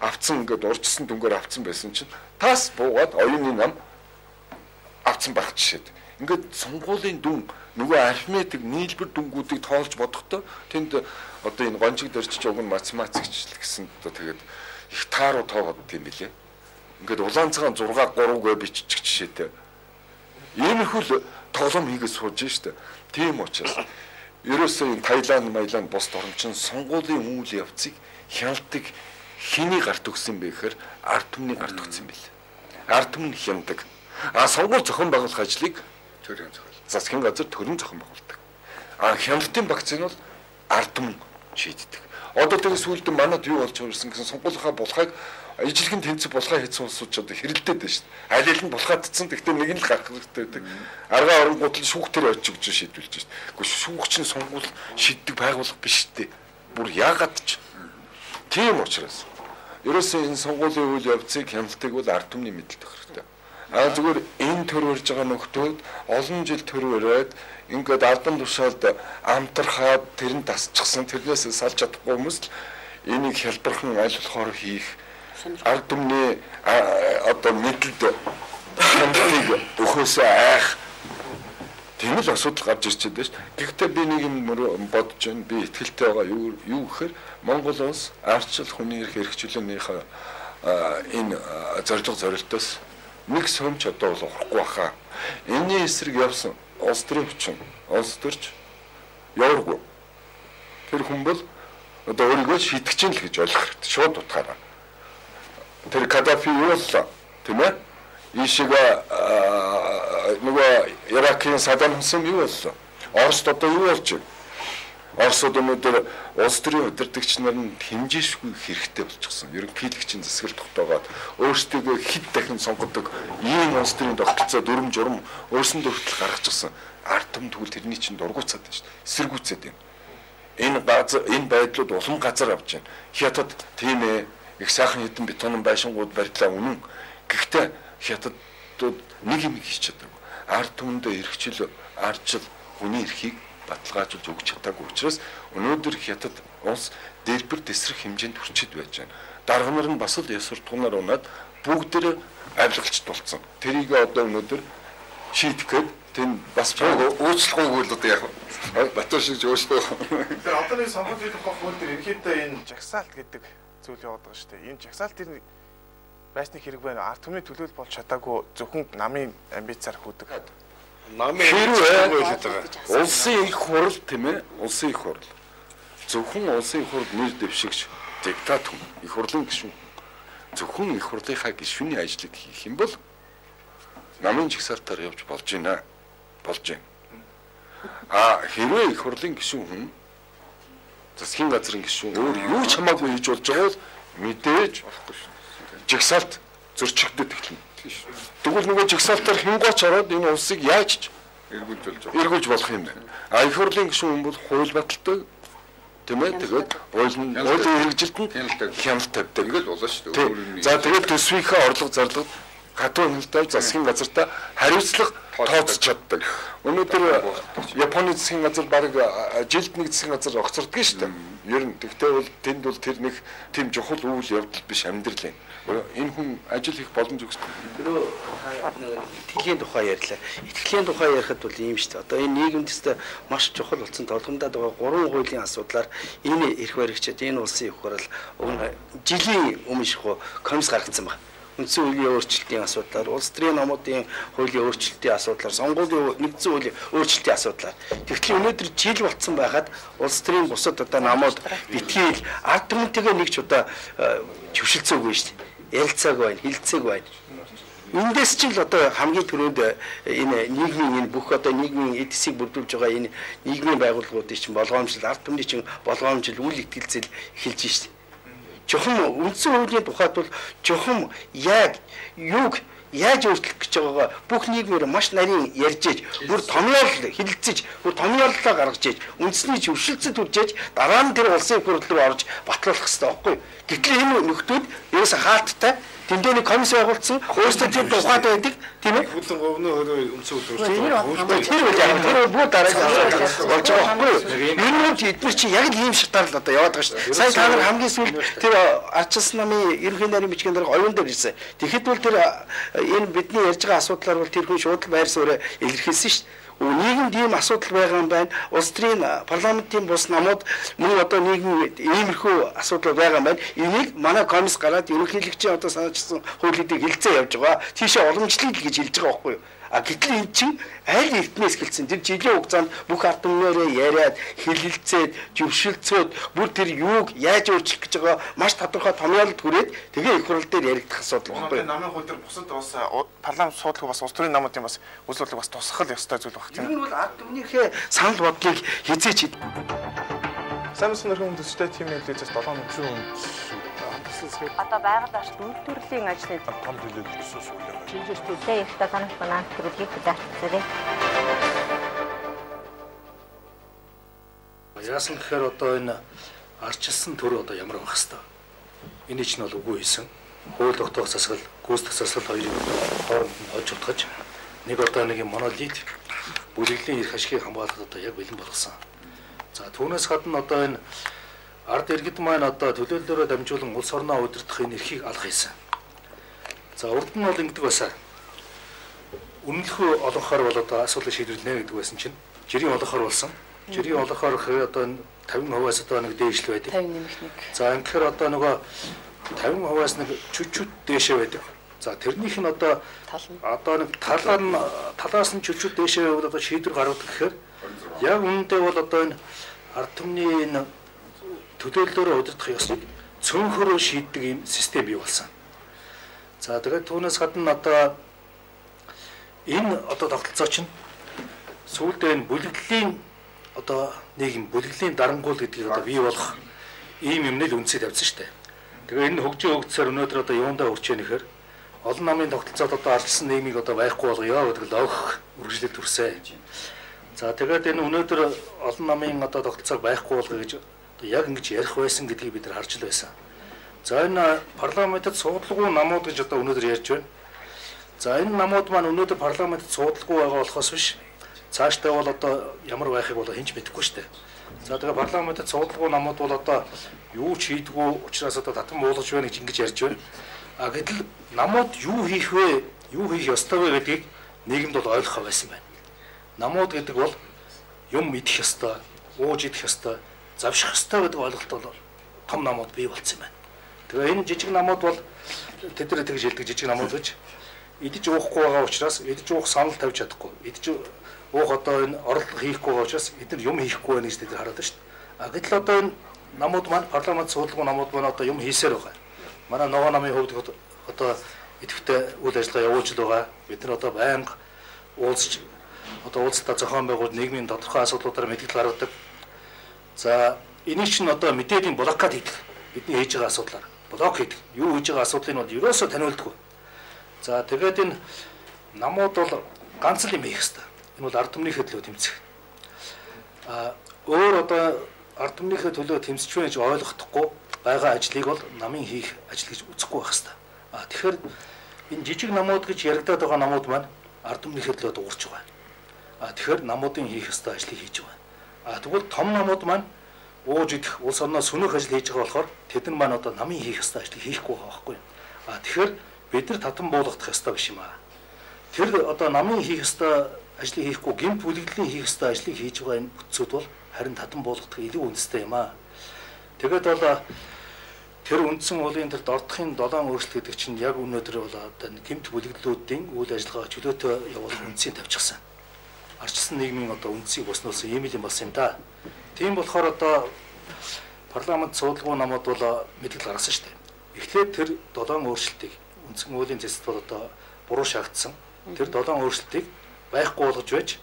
авцсан ингээд урьдчилсан дүнгээр авцсан байсан чинь тас буугаад оюуны нам авцсан байх жишээд. Ингээд сонгуулийн дүн нөгөө арифметик нийлбэр дүнгуудыг тоолж бодохдоо тэнд одоо энэ гончиг дөрчиж уг нь математикч гэсэн одоо тэгээд их тааруу тоогод тийм билээ. Ингээд улаан цагаан 6 3-гээ биччих жишээтэй. Иймэрхүү тоглоом хийгээд сууж штэ. Тийм учраас ерөөсөө энэ Таиланд, бус оромчин сонгуулийн үйл явцыг хяналдаг хэний гарт өгсөн бэ гэхээр ард түмний гарт өгсөн бэл. Ард түмэн хяндаг. Сонгуул зохион байгуулах ажлыг төрийн засгийн газар төрийн зохион байгуулдаг. Хяналтын багц нь бол ард түмэн шийддэг. Одоо тэр сүүлд манад юу болж ирсэн гэсэн сонгуулийнхаа булхайг ижлэгэн тэнцэг булхай хийсэн улсууд одоо хэрэлдээд байна шүү дээ. Аль аль нь булхайдсан гэхдээ нэг нь л гарах хэрэгтэй байдаг. Аргаа оронгууд л шүүх төр очиж гэж шийдвэлж шүү дээ. Гэхдээ шүүгч нь сонгуул шийддэг байгууллага биш дээ. Бүр яагаад ч тийм учраас ерөөсөө энэ сонгуулийн үйл явцыг хяналтыг бол ард түмний мэдэлд өгөх хэрэгтэй. Зүгээр энэ төр урьж байгаа нөхдөөд олон жил төр ураад ингээд албан тушаалд амтрахаад тэр нь тасчихсан тэрнээс салж чадахгүй хүмүүс л энийг хялбархан аль болохоор хийх ард түмний одоо мэдэлд хяналтыг өгөхөөсөө айх Тийм л асуудал гарч ирчээд байна шүү дээ. Гэхдээ би нэг юм бодож байна. Би итгэлтэй байгаа юу гэхээр Монгол улс ардчил хүний эрх хэрэгжүүлэнийхээ энэ зорилтоос нэг сумч одоо бол ухрахгүй баха. Энэний эсрэг явсан улс төрийн хүчин, улс төрч яваргүй. Тэр хүн бол одоо өөрийгөө шийдэж чинь л гэж ойлгох хэрэгтэй. Шууд утгаараа. Тэр Каддафи юу боллоо, тийм ээ? Ийшээ нөгөө Иракийн Саддам Хусейн юу боллоо? Оросд одоо юу болж байна? Оросд өнөөдөр улс төрийн удирдагч нар нь хэмжээшгүй хэрэгтэй болчихсон. Ерөнхийлөгчийн засаглал тогтоогоод өөрсдөө хэд дахин сонгодог ийм улс төрийн тогтолцоо дүрм журм өөрсөндөө хүртэл гаргачихсан. Ард түмэн тэгвэл тэрний чинь дургуцаад байна шүү дээ. Эсэргүүцээд байна. Энэ байдлууд улам газар авч байна. Хятад тийм ээ их сайхан хэдэн бетонын байшингууд барьлаа үнэн. Гэхдээ хятадууд нэг юм хийж чадаагүй. Ард түмэндээ эрхчлөө ардчил хүний эрхийг баталгаажуулж өгч чадаагүй учраас өнөөдөр хятад улс дэлбэр тесрэх хэмжээнд хүрчихэд байж байна. Дарга нар нь бас л яс суртахуунаар унаад бүгдээрээ авилгалч тулцсан. Тэрийг одоо өнөөдөр шийдэх гээд тэнд бас өөрчлөгөөгүй л одоо яг Батөр шиг өөрчлөө. Тэгэхээр одоо нэг сонгуулийн тухай хууль дээр ерөнхийдөө энэ жагсаалт гэдэг зүйл яваад байгаа шүү дээ. Энэ жагсаалт тэр байсны хэрэг байна. Ард түмний төлөөлөл болж чадаагүй зөвхөн намын амбицаар хүйдэг. Намын хэлээд байгаа. Улсын их хурл тийм ээ. Улсын их хурл. Зөвхөн улсын их хурл нэр дэвшигч диктат хүн. Их хурлын гишүүн. Зөвхөн их хурлынхаа гишүүний ажлыг хийх юм бол намын жагсаалтаар явж болж байна. Болж байна. Хэрвээ их хурлын гишүүн хүн засгийн газрын гишүүн өөр юу ч хамаагүй хийж болж байгаа бол мэдээж жагсаалт зөрчигдөд эхэлнэ. Тэгвэл нөгөө жагсаалтаар хингооч ороод энэ улсыг яаж эргүүлж болох юм бэ? Их хурлын гишүүн хүн бол хууль баталдаг тийм ээ. Тэгээд хуулийн хэрэгжилтэнд хяналт тавьдаг. Ингээл болоо шүү дээ. За тэгээд төсвийнхээ орлого зарлага хатуу хяналттай засгийн газартаа хариуцлага тооцож чаддаг. Өнөөдөр Японы засгийн газар баг жилд нэг засгийн газар огцордог шүү дээ. Ер нь тэгтээ бол тэнд бол тэр нэг тийм чухал үйл явдал биш амьдрал юм. Энэ хүн ажил хийх боломж өгсөн. Итгэлийн тухай ярьлаа. Итгэлийн тухай ярихад бол ийм шүү дээ. Одоо энэ нийгэмд өстө маш чухал болсон толгомдод байгаа 3 хуулийн асуудлаар энэ эрх баригчид энэ улсын их хурал жилийн өмнө шихүү комисс гаргацсан байна. Үндсэн хуулийн өөрчлөлтийн асуудлаар, улс төрийн номуудын хуулийн өөрчлөлтийн асуудлаар, сонгуулийн нэгдсэн хуулийн өөрчлөлтийн асуудлаар. Тэгэхээр өнөөдөр жил болцсон байхад улс төрийн бусад одоо намууд битгийл ард түмэнтэйгээ нэг ч удаа төвшилцээгүй шүү дээ. Ярилцааг байна, хилцээг байна. Эндээс ч л одоо хамгийн түрүүнд энэ нийгмийн энэ бүх одоо нийгмийн эдисийг бүрдүүлж байгаа энэ нийгмийн байгууллагуудын чинь болгоомжлол, ард түмний чинь болгоомжлол, үйл итгэлцэл эхэлж шүү дээ. Жохом үндсэн хуулийн тухайд бол жохом яг юг яаж өөрчлөх гэж байгаагаа бүх нийгмээр маш нарийн ярьж ээж, бүр томьёол хилцэж, бүр томьёоллоо гаргаж ээж, үндэсний зөвшөлтөд хүрчээж дараа нь тэр улсын хурл руу орж батлуулах хэрэгтэй байхгүй. Гэтэл энэ нөхдүүд ерөөсө хаалттай тэндээ нэг комисс байгуулсан, өөрсдөө тэр тухайд байдаг, тийм ээ? Бүлэн говны хөрөө үндсэн хууль. Тэр бол яг тэр бүр дараагийн болж байгаа байхгүй. Ер нь эдгээр чи яг л ийм шатаар л одоо яваад байгаа шүү дээ. Сайн та нар хамгийн сүүлд тэр арчилсан намын ерөнхий нарийн бичгийн дарга оюун дээр ирсэн. Тэгэхэд бол тэр энэ бидний ярьж байгаа асуудлаар бол тэр хүн шууд байр суурь илэрхийлсэн шүү дээ. Нийгэмд ийм асуудал байгаа юм байна. Улс төрийн парламентын бус намууд мөн одоо нийгмийн иймэрхүү асуудал байгаа юм байна. Энийг манай комисс гараад ерөнхийлөгчийн одоо санаачсан хуулийг хилцээ явж байгаа. Тийшээ уламжлал гэж хэлж байгаа байхгүй юу? Гэтэл эн чинь аль эртнээс гэлсэн тэр жилийн хугацаанд бүх ард түмнээрээ яриад хэлэлцээд зөвшөлдсөд бүр тэр юуг яаж өөрчлөх гэж байгаа маш тодорхой томьёолд хүрээд тэгээ их хурал дээр яригдах асуудал байхгүй юу? Намын хууль дээр бусад бас парламент суудлага бас улс төрийн намуудын бас үзүүлэлт бас тусгал ёстой зүйл баг тийм. Энэ бол ард түмнийхээ санал бодлыг хизээч Сайн мэснэрхэн төстэй тим нөлөөс 7 өдрийн өмнө Одоо байгаль орчит үйлдвэрлэлийн ажлын том төлөөлөл гэсэн үг юм. чиглэлтэй их санаач банан төрөлийг бүтээгдэхтэй. Яасан гэхээр одоо энэ арчилсан төр одоо ямар байх хэвээр. Эний чинь бол үгүй хийсэн. Хууль тогтоох засаглал, гүйцэтгэх засаглал хоёрыг хооронд нь олж утгаж нэг одоо нэг монолит бүлэглэлийн эрх ашигыг хамгаалахад одоо яг бэлэн болгосон. За түүнээс гадна одоо энэ ард иргэд маань одоо төлөөллөөрөө дамжуулан улс орноо удирдах энэ эрхийг алга хийсэн. За урд нь бол ингэдэг басаа. үнэлэхүй олонхоор бол одоо асуудлыг шийдвэрлэнэ гэдэг байсан чинь жирийн олонхоор болсон. Жирийн олонхоор гэхээр одоо 50%-аас одоо нэг дээшл байдаг. 50 нэмэх 1. За ингэхээр одоо нөгөө 50%-аас нэг чүчүүд дээшээ байдаг. За тэрнийх нь одоо нэг талаас нь чүчүүд дээшээ байвал одоо шийдвэр гаргадаг гэхээр яг үүндээ бол одоо энэ ард түмний энэ төлөөллөөрөө удирдах ёсыг цөөнхөрөө шийддэг юм систем бий болсон. За тэгээд түүнээс гадна одоо энэ одоо тогтолцоо чинь сүүлдээ энэ бүлэглэлийн одоо нийгэм бүлэглэлийн дарангуул гэдгийг одоо бий болох ийм юмнэл үндсээ тавьсан шүү дээ. Тэгээ энэ хөгжин хөгжсөөр өнөөдөр одоо юундаа хүрч яах нэхэр олон намын тогтолцоод одоо ардчилсан нийгмийг одоо байхгүй болгоё гэдэг л огх үргэлжлэл төрсөн. За тэгээд энэ өнөөдөр олон намын одоо тогтолцоог байхгүй болгоё гэж яг ингэж ярих байсан гэдгийг бид нар харж л байсан. За энэ парламентод суудлаггүй намууд гэж одоо өнөөдөр ярьж байна. За энэ намууд маань өнөөдөр парламентод суудлаггүй байгаа болохоос биш цаашдаа бол одоо ямар байхыг бол хинч мэдэхгүй шүү дээ. За тэгээ парламентод суудлаггүй намууд бол одоо юу ч хийдгүү учраас одоо татан буулгаж байна гэж ингэж ярьж байна. А гэтэл намууд юу хийх вэ? Юу хийх ёстой вэ гэдгийг нийгэмд бол ойлгох байсан байна. Намууд гэдэг бол юм идэх ёстой, ууж идэх ёстой, завших ёстой гэдэг ойлголт бол том намууд бий болсон юм байна. Тэгээ энэ жижиг намууд бол тэд нар тэгж хэлдэг жижиг намууд гэж идэж уухгүй байгаа учраас идэж уух санал тавьж чадахгүй. Идэж уух одоо энэ орлого хийхгүй байгаа учраас эдгээр юм хийхгүй байна гэж тэд нар хараад байна шүү дээ. А гэтэл одоо энэ намууд маань парламент суулгын намууд маань одоо юм хийсээр байгаа. Манай ногоо намын хувьд одоо идэвхтэй үйл ажиллагаа явуулж л байгаа. Бид нар одоо байнга уулзч одоо уулзалтаа зохион байгуул нийгмийн тодорхой асуудлуудаар мэдээлэл гаргадаг. За энийг чинь одоо мэдээллийн блокад хийдэг. Бидний хийж байгаа асуудлаар блок хийдэг. Юу хийж байгаа асуудлыг бол ерөөсөө таниулдаг. За тэгээд энэ намууд бол ганц л юм хийх хэрэгтэй. Энэ бол ард түмнийхээ төлөө тэмцэх. Өөр одоо ард түмнийхээ төлөө тэмцэж байна гэж ойлгохдохгүй байгаа ажлыг бол намын хийх ажил гэж үзэхгүй байх хэрэгтэй. Тэгэхээр энэ жижиг намууд гэж яригадаад байгаа намууд маань ард түмнийхээ төлөө дуурч байгаа. Тэгэхээр намуудын хийх ёстой ажлыг хийж байгаа. Тэгвэл том намууд маань ууж идэх улс орноо сүнөх ажил хийж байгаа болохоор тэд нар маань одоо намын хийх ёстой ажлыг хийхгүй байгаа байхгүй. Тэгэхээр бид нар татан буулгах ёстой биш юм аа. Тэр одоо намын хийх ёстой ажлыг хийхгүй гэмт бүлэглэлийн хийх ёстой ажлыг хийж байгаа энэ бүтцүүд бол харин татан буулгах илүү үнэтэй юм аа. Тэгээд бол тэр үндсэн уулын тэр дордохын 7 өөрчлөлт гэдэг чинь яг өнөөдөр бол одоо гэмт бүлэглэлүүдийн үйл ажиллагаа чөлөөтэй явуулах үндсийг тавьчихсан. Арчилсан нийгмийн одоо үндсийг босноосон ийм л юм болсон юм да. Тийм болохоор одоо парламент суулгын намууд бол мэдээлэл гаргасан шүү дээ. Эхлээд тэр 7 өөрчлөлтийг үндсэн уулын зэсэлт бол одоо буруу шаардсан. Тэр 7 өөрчлөлтийг байхгүй болгож байж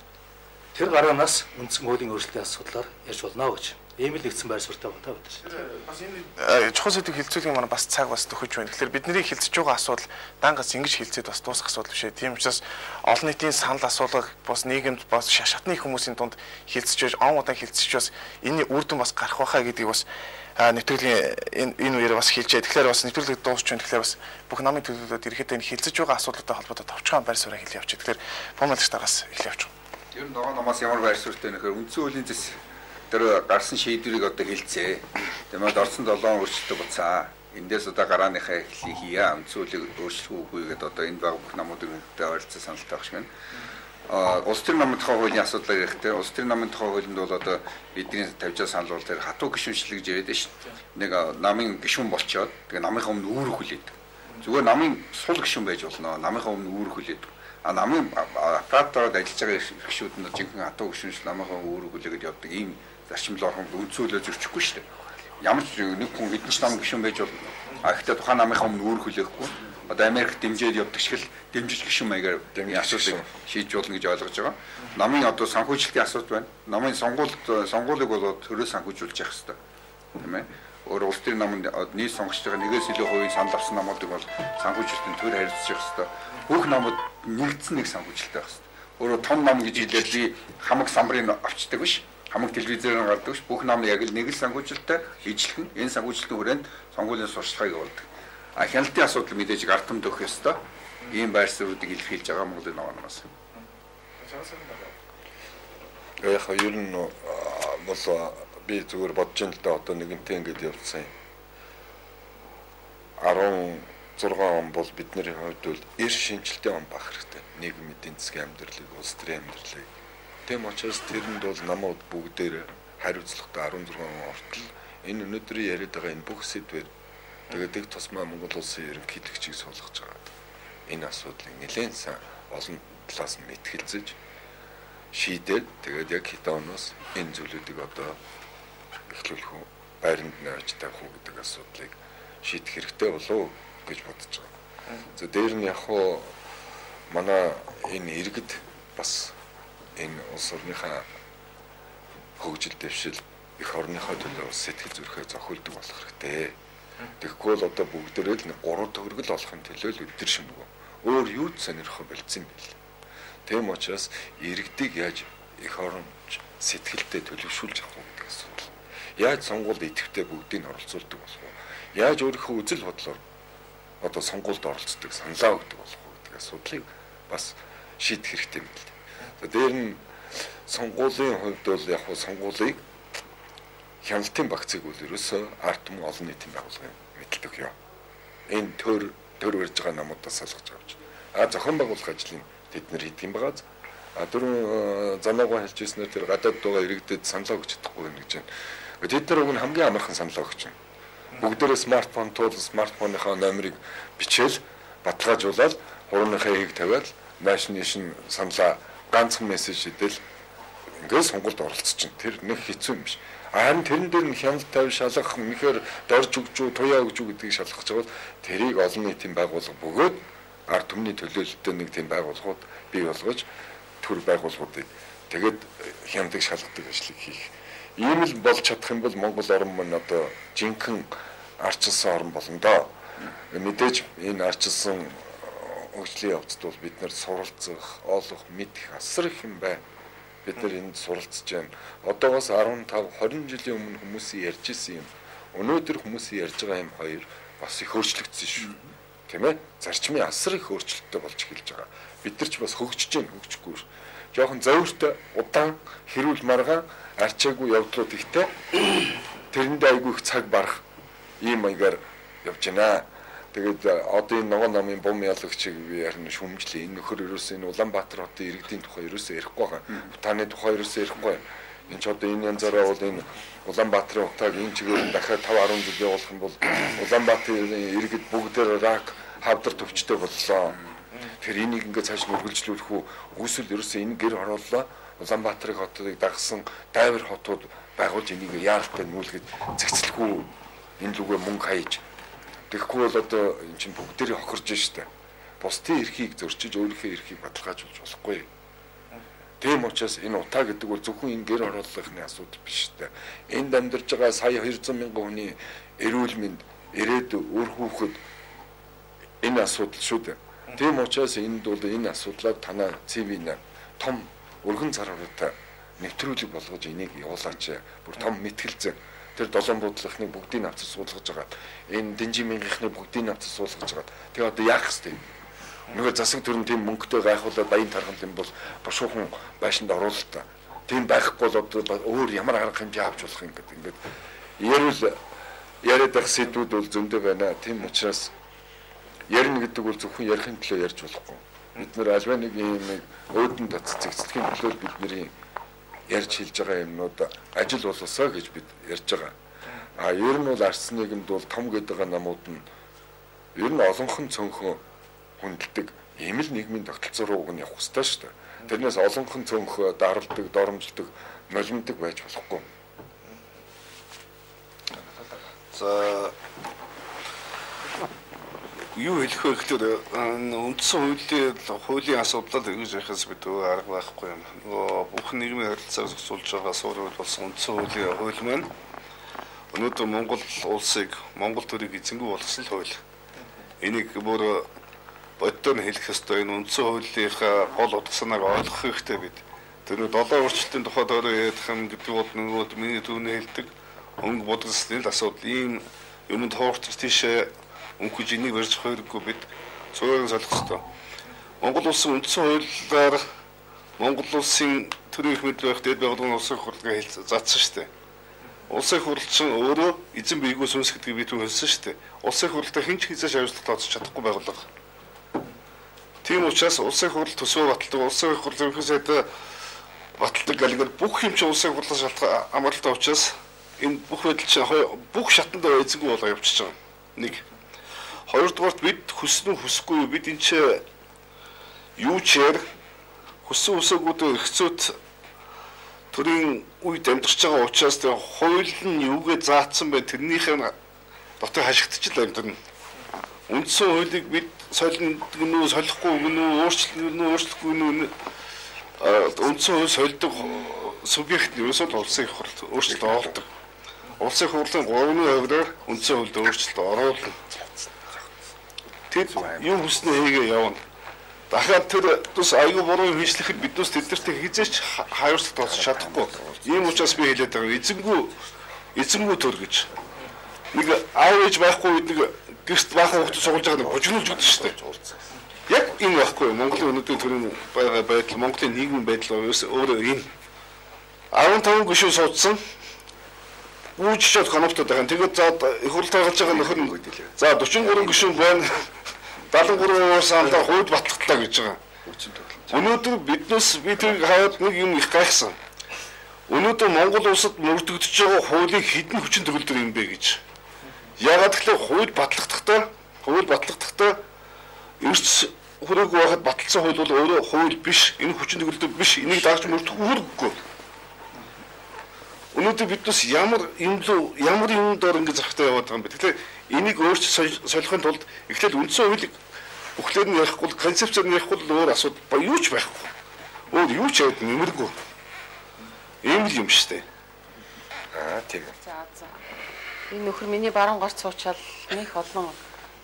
тэр гараанаас үндсэн уулын өөрчлөлтийн асуудлаар ярьж болно гэж. Ийм л нэгдсэн байр суурьтай байна бид. Бас энэ чухал сэдвийг хилцүүлэх маань бас цаг бас төхөж байна. Тэгэхээр бидний хилцэж байгаа асуудал дангас ингэж хилцээд бас дуусах асуудал биш ээ. Тийм учраас олон нийтийн санал асуулга бас нийгэмд бас шатны хүмүүсийн дунд хилцэж байж, он удаан хилцэж бас энэний үр дүн бас гарах байхаа гэдгийг бас нэвтрүүлгийн энэ үеэр бас хэлж байгаа. Тэгэхээр бас нэвтрүүлэг дуусч байна. Тэгэхээр бас бүх намын төлөөлөлд ирэхэд энэ хилцэж байгаа асуудалтай холбоотой товчхон байр суурийг хэлж явчих. Тэгэхээр помолагч тараас эхлэе явчих. Ер нь нөгөө намаас ямар байр суурьтай нөхөр үндсэн хуулийн зэс тэр гарсан шийдвэрийг одоо хэлцээ. Тэгмээд орсон 7 өөрчлөлтөд буцаа. Эндээс одоо гарааныхаа эхлэлийг хийя. Үндсэн хуулийг өөрчлөхгүй гэдэг одоо энэ баг бүх намуудын үнэтэй ойролцоо саналтай багш байна. Улс төрийн намын тухай хуулийн асуудлаар ирэхдээ улс төрийн намын тухай хуулинд бол одоо бидний тавьж байгаа санал бол тэр хатуу гишүүнчлэг гэж яриад шүү дээ. Нэг намын гишүүн болчоод тэгээ намынхаа өмнө үүрэг хүлээдэг. Зүгээр намын сул гишүүн байж болно. Намынхаа өмнө үүрэг хүлээдэг. Намын аппаратаар ажиллаж байгаа гишүүд нь жинхэнэ хатуу гишүүнчлэг намынхаа үүрэг хүлээгээд явдаг ийм зарчимл орхон үндсүүлээ зөрчихгүй шүү дээ. Ямар ч нэг хүн хэдэн ч нам гишүүн байж болно. Гэхдээ тухайн намынхаа өмнө үүрэг хүлээхгүй. Одоо Америк дэмжиж явдаг шиг л дэмжиж гишүүн маягаар асуудлыг шийдэж болно гэж ойлгож байгаа. Намын одоо санхүүжилтийн асуудал байна. Намын сонгуулийг болоод төрөө санхүүжүүлж явах хэрэгтэй. Тийм ээ. Өөр улс төрийн намын нийт сонгогч байгаа нэгээс илүү хувийн санал авсан намуудыг бол санхүүжилтийн төр харилцаж явах хэрэгтэй. Бүх намууд нэгдсэн нэг санхүүжилттэй байх хэрэгтэй. Өөрөөр том нам гэж хэлээд би хамаг самбарыг авчдаг биш. Хамаг телевизээр гардаг биш. Бүх нам яг л нэг л санхүүжилттэй ижилхэн энэ санхүүжилтийн хүрээнд сонгуулийн сурчлагыг явуулдаг. Хяналтын асуудал мэдээж ардтамд өгөх ёстой. Ийм байр суурьдыг илэрхийлж байгаа Монголын намаас. Яг ер нь бол би зүгээр бодож ин л да одоо нэгэнтээ ингэж явцсан. 10 6 он бол бидний хувьд бол эр шинжилтэй он байх хэрэгтэй. Нийгмийн эдийн засгийн амьдралыг, улс төрийн амьдралыг. Тэм учраас тэрэнд бол намууд бүгдээр хариуцлагатай 16 он ортол энэ өнөөдрийн яриад байгаа энэ бүх сэдвээр тэгээд их тусмаа Монгол улсын ерөнхийлөгчийг суулгаж байгаа. Энэ асуудлыг нэлээд сайн олон талаас нь мэтгэлзэж шийдээд тэгээд яг хэдэн оноос энэ зүйлүүдийг одоо эхлүүлэх үү, байранд нэрж тавих уу гэдэг асуудлыг шийдэх хэрэгтэй болов гэж бодож байгаа. За дээр нь яг хуу манай энэ иргэд бас энэ улс орныхаа хөгжил дэвшил их орныхоо төлөө сэтгэл зүрхээ зохиолдог болох хэрэгтэй. Тэгэхгүй бол одоо бүгдээрээ л 3 төгрөгөл олохын төлөө л өдөр шимгөө. Өөр юу ч сонирхох болцсон байл. Тэм учраас иргэдийг яаж их орон сэтгэлдээ төлөвшүүлж авах вэ гэдэг асуудал. Яаж сонгуульд идэвхтэй бүгдийг оролцуулдаг болох вэ? Яаж өөрийнхөө үзэл бодлоор одоо сонгуульд оролцдог, саналаа өгдөг болох вэ гэдэг асуудлыг бас шийдэх хэрэгтэй юм байна. За дээр нь сонгуулийн хувьд бол яг хуу сонгуулийг хяналтын багцыг үл ерөөсөө арт түмэн олон нийтийн байгууллагын мэдлэг ёо. Энэ төр барьж байгаа намуудаас салгаж авч. Зохион байгуулах ажлыг тэд нар хийдэг юм байгаа. Дөрөв замаагаа хэлжсэнээр тэр гадаад байгаа иргэдэд саналаа өгч чадахгүй юм гэж байна. Тэд нар уг нь хамгийн амархан саналаа өгч байна. Бүгдээрээ смартфон туул смартфоныхаа номерыг бичээл баталгаажуулаад хурууныхаа хийг тавиад машин саналаа ганцхан мессеж идэл ингээд сонгуульд оролцож чинь тэр нэг хэцүү юм биш. Харин тэрэн дээр нь хяналт тавь шалгах үнэхээр дорж өгч үү туяа өгч үү гэдгийг шалгах жагаад тэрийг олон нийтийн байгууллага бөгөөд ард түмний төлөөлөлтөд нэг тийм байгууллагууд бий болгож төр байгууллагуудыг тэгээд хяндаг шалгадаг ажлыг хийх. Ийм л болж чадах юм бол Монгол орн маань одоо жинхэнэ арчилсан орн болно доо. Мэдээж энэ арчилсан хөгжлийн явцад бол бид нар суралцах, олох, мэдэх асар их юм байна. Бид нар энд суралцж байна. Одоогоос 15, 20 жилийн өмнө хүмүүсийн ярьж исэн юм. Өнөөдөр хүмүүсийн ярьж байгаа юм хоёр бас их өөрчлөгдсөн шүү. Тийм ээ? Зарчмын асар их өөрчлөлттэй болж эхэлж байгаа. Бид нар ч бас хөгжиж байна, хөгжихгүй. Жохон зовиртой, удаан, хэрүүл маргаан, арчаагүй явдлууд ихтэй. Тэрэндээ айгүй их цаг барах ийм маягаар явж байна. Тэгээд одоо энэ ногоон намын бом ялагчийг би харин шүмжлээ. Энэ нөхөр ерөөсөө энэ Улаанбаатар хотын иргэдийн тухай ерөөсөө ярихгүй байгаа. Утааны тухай ерөөсөө ярихгүй. Энэ ч одоо энэ янзаараа бол энэ Улаанбаатарын утааг энэ чигээр дахиад 5-10 жил явуулах юм бол Улаанбаатарын иргэд бүгдээр рак хавдар төвчтэй боллоо. Тэгэхээр энийг ингээд цааш нь үргэлжлүүлэх үү? Үгүйсэл ерөөсөө энэ гэр хорооллоо. Улаанбаатарын хотыг дагсан дайвар хотууд байгуулж энийг яаралтай нүүлгээд зэгцлэх үү? Энэ лүгээ мөнгө хаяж. Тэгэхгүй бол одоо эн чинь бүгдээрээ хохирж штэ. Бусдын эрхийг зөрчиж өөрийнхөө эрхийг баталгаажуулж болохгүй. Тийм учраас энэ утаа гэдэг бол зөвхөн энэ гэр хорооллын асуудал биш штэ. Энд амьдарч байгаа сая 200 мянган хүний эрүүл мэнд, ирээдүйн үр хүүхэд энэ асуудал шүү дээ. Тийм учраас энд бол энэ асуудлаар танаа CV-н том өргөн цараартай нэвтрүүлэг болгож энийг явуулаач. Бүр том мэтгэлцэн. Тэр 7 буудлынхны бүгдийг авчир суулгаж байгаа. Энэ дэнжин мянгийнхны бүгдийг авчир суулгаж байгаа. Тэгээ одоо яах вэ? Нөгөө засаг төрн тийм мөнгөтэй гайхуулаад баян тархал юм бол бошуухан байшинд оруулах та. Тийм байхгүй бол одоо өөр ямар арга хэмжээ авч болох юм гэдэг. Ингээд яриад байх сэдвүүд бол зөндөө байна. Тийм учраас ярина гэдэг бол зөвхөн ярихын төлөө ярьж болохгүй. Бид нэр альва нэг юм өөдөнд цэцэглэхийн төлөө бидний ярьж хэлж байгаа юмнууд ажил болоосоо гэж бид ярьж байгаа. Ер нь бол арс нийгэмд бол том гэдэг намууд нь ер нь олонхон цөөнхөн хүндэлдэг ийм л нийгмийн тогтолцоо руу уг нь явах хэрэгтэй шүү дээ. Тэрнээс олонхон цөөнхөө даралдаг, доромжилдог, нулимдаг байж болохгүй. За юу хэлэх вэ гэхээр үндсэн хуулийн асуудлаар эргэж ярихаас бид арга байхгүй юм. Нөгөө бүх нийгмийн харилцааг зохицуулж байгаа суурь болсон үндсэн хуулийн хууль маань өнөөдөр Монгол улсыг Монгол төрийг эзэнгүй болгосон хууль. Энийг бүр боддоор нь хэлэх ёстой. Энэ үндсэн хуулийнхаа гол утга санааг ойлгох хэрэгтэй бид. Тэр 7 өөрчлөлтийн тухайд өөрөө ярих юм гэдэг бол нөгөө миний түүний хэлдэг өнгө бодлогын асуудал ийм юмд хоорч тийшээ өнгөж энийг барьж хоёргүй бид цөөрөн солих хэрэгтэй. Монгол улсын үндсэн хуулиар Монгол улсын төрийн их мэдл байх дэд байгууллагын улсын хурлыг заасан шүү дээ. Улсын их хурл чинь өөрөө эзэн биегөө сүнс гэдгийг би түн хэлсэн шүү дээ. Улсын их хурлаа хэн ч хязгаарч ажилтнаа тооцож чадахгүй байгууллага. Тийм учраас улсын их хурл төсөө баталдаг, улсын их хурл ерөнхий сайд баталдаг галгаар бүх юм чинь улсын их хурлаас шалтгаан амралттай учраас энэ бүх байдал чинь бүх шатанд эзэнгүй болоо явчихж байгаа. Нэг. Хоёрдугаарт бид хүснэ хүсэхгүй юу бид энэ чинь юу чээр хүссэн үсэгүүд эрхцүүд төрийн үед амьдарч байгаа учраас тэр хууль нь юугээ заасан бай тэрнийхээ дотор хашигдчих л амьдарна. Үндсэн хуулийг бид солино гэнүү солихгүй гэнүү өөрчлөхгүй гэнүү үндсэн хууль солидог субъект нь ерөөсөө улсын их хурл өөрчлөлт оолдог. Улсын их хурлын 3%-аар үндсэн хуульд өөрчлөлт оруулна. Тэр юу хүснэ хийгээ явна. Дахиад тэр тус аюу буруу хийжлэхэд биднээс тэднэртэй хизээч хавьрлалт олж чадахгүй. Ийм учраас би хэлээд байгаа эзэнгүй төр гэж. Нэг аав ээж байхгүй нэг гэрт баахан хүүхд суулж байгаа нэг бужигнуулж өгдөө шүү дээ. Яг энэ байхгүй Монголын өнөөдрийн төрийн байдал, Монголын нийгмийн байдал өөрөө энэ. 15 гишүүн суудсан. Үүчээд коноптой байгаа. Тэгээд за их хурлаа гаргаж байгаа нөхөр нь за 43 гишүүн байна. 73% самтаа хууль батлагдлаа гэж байгаа. Өнөөдөр биднээс би тэр хаваад нэг юм их гайхсан. Өнөөдөр Монгол улсад мөрдөгдөж байгаа хуулийн хэдэн хүчин төгөлдөр юм бэ гэж. Яагаад гэвэл хууль батлагдахдаа эрс хүрээгүй байхад баталсан хууль бол өөрөө хууль биш. Энэ хүчин төгөлдөр биш. Энийг дааж мөрдөх хүрээгүй. Өнөөдөр биднээс ямар юм доор ингэ захтай яваад байгаа юм бэ? Тэгэхээр энийг өөрчлөж солихын тулд эхлээд үндсэн хуулийг бүхлээр нь ярихгүй, концепцээр нь ярихгүй өөр асуудал юу ч байхгүй. Өөр юу ч яваад нэмэргүй. Ийм л юм шүү дээ. Тийм. За. Энэ нөхөр миний баруун гарт суучаал нэг олон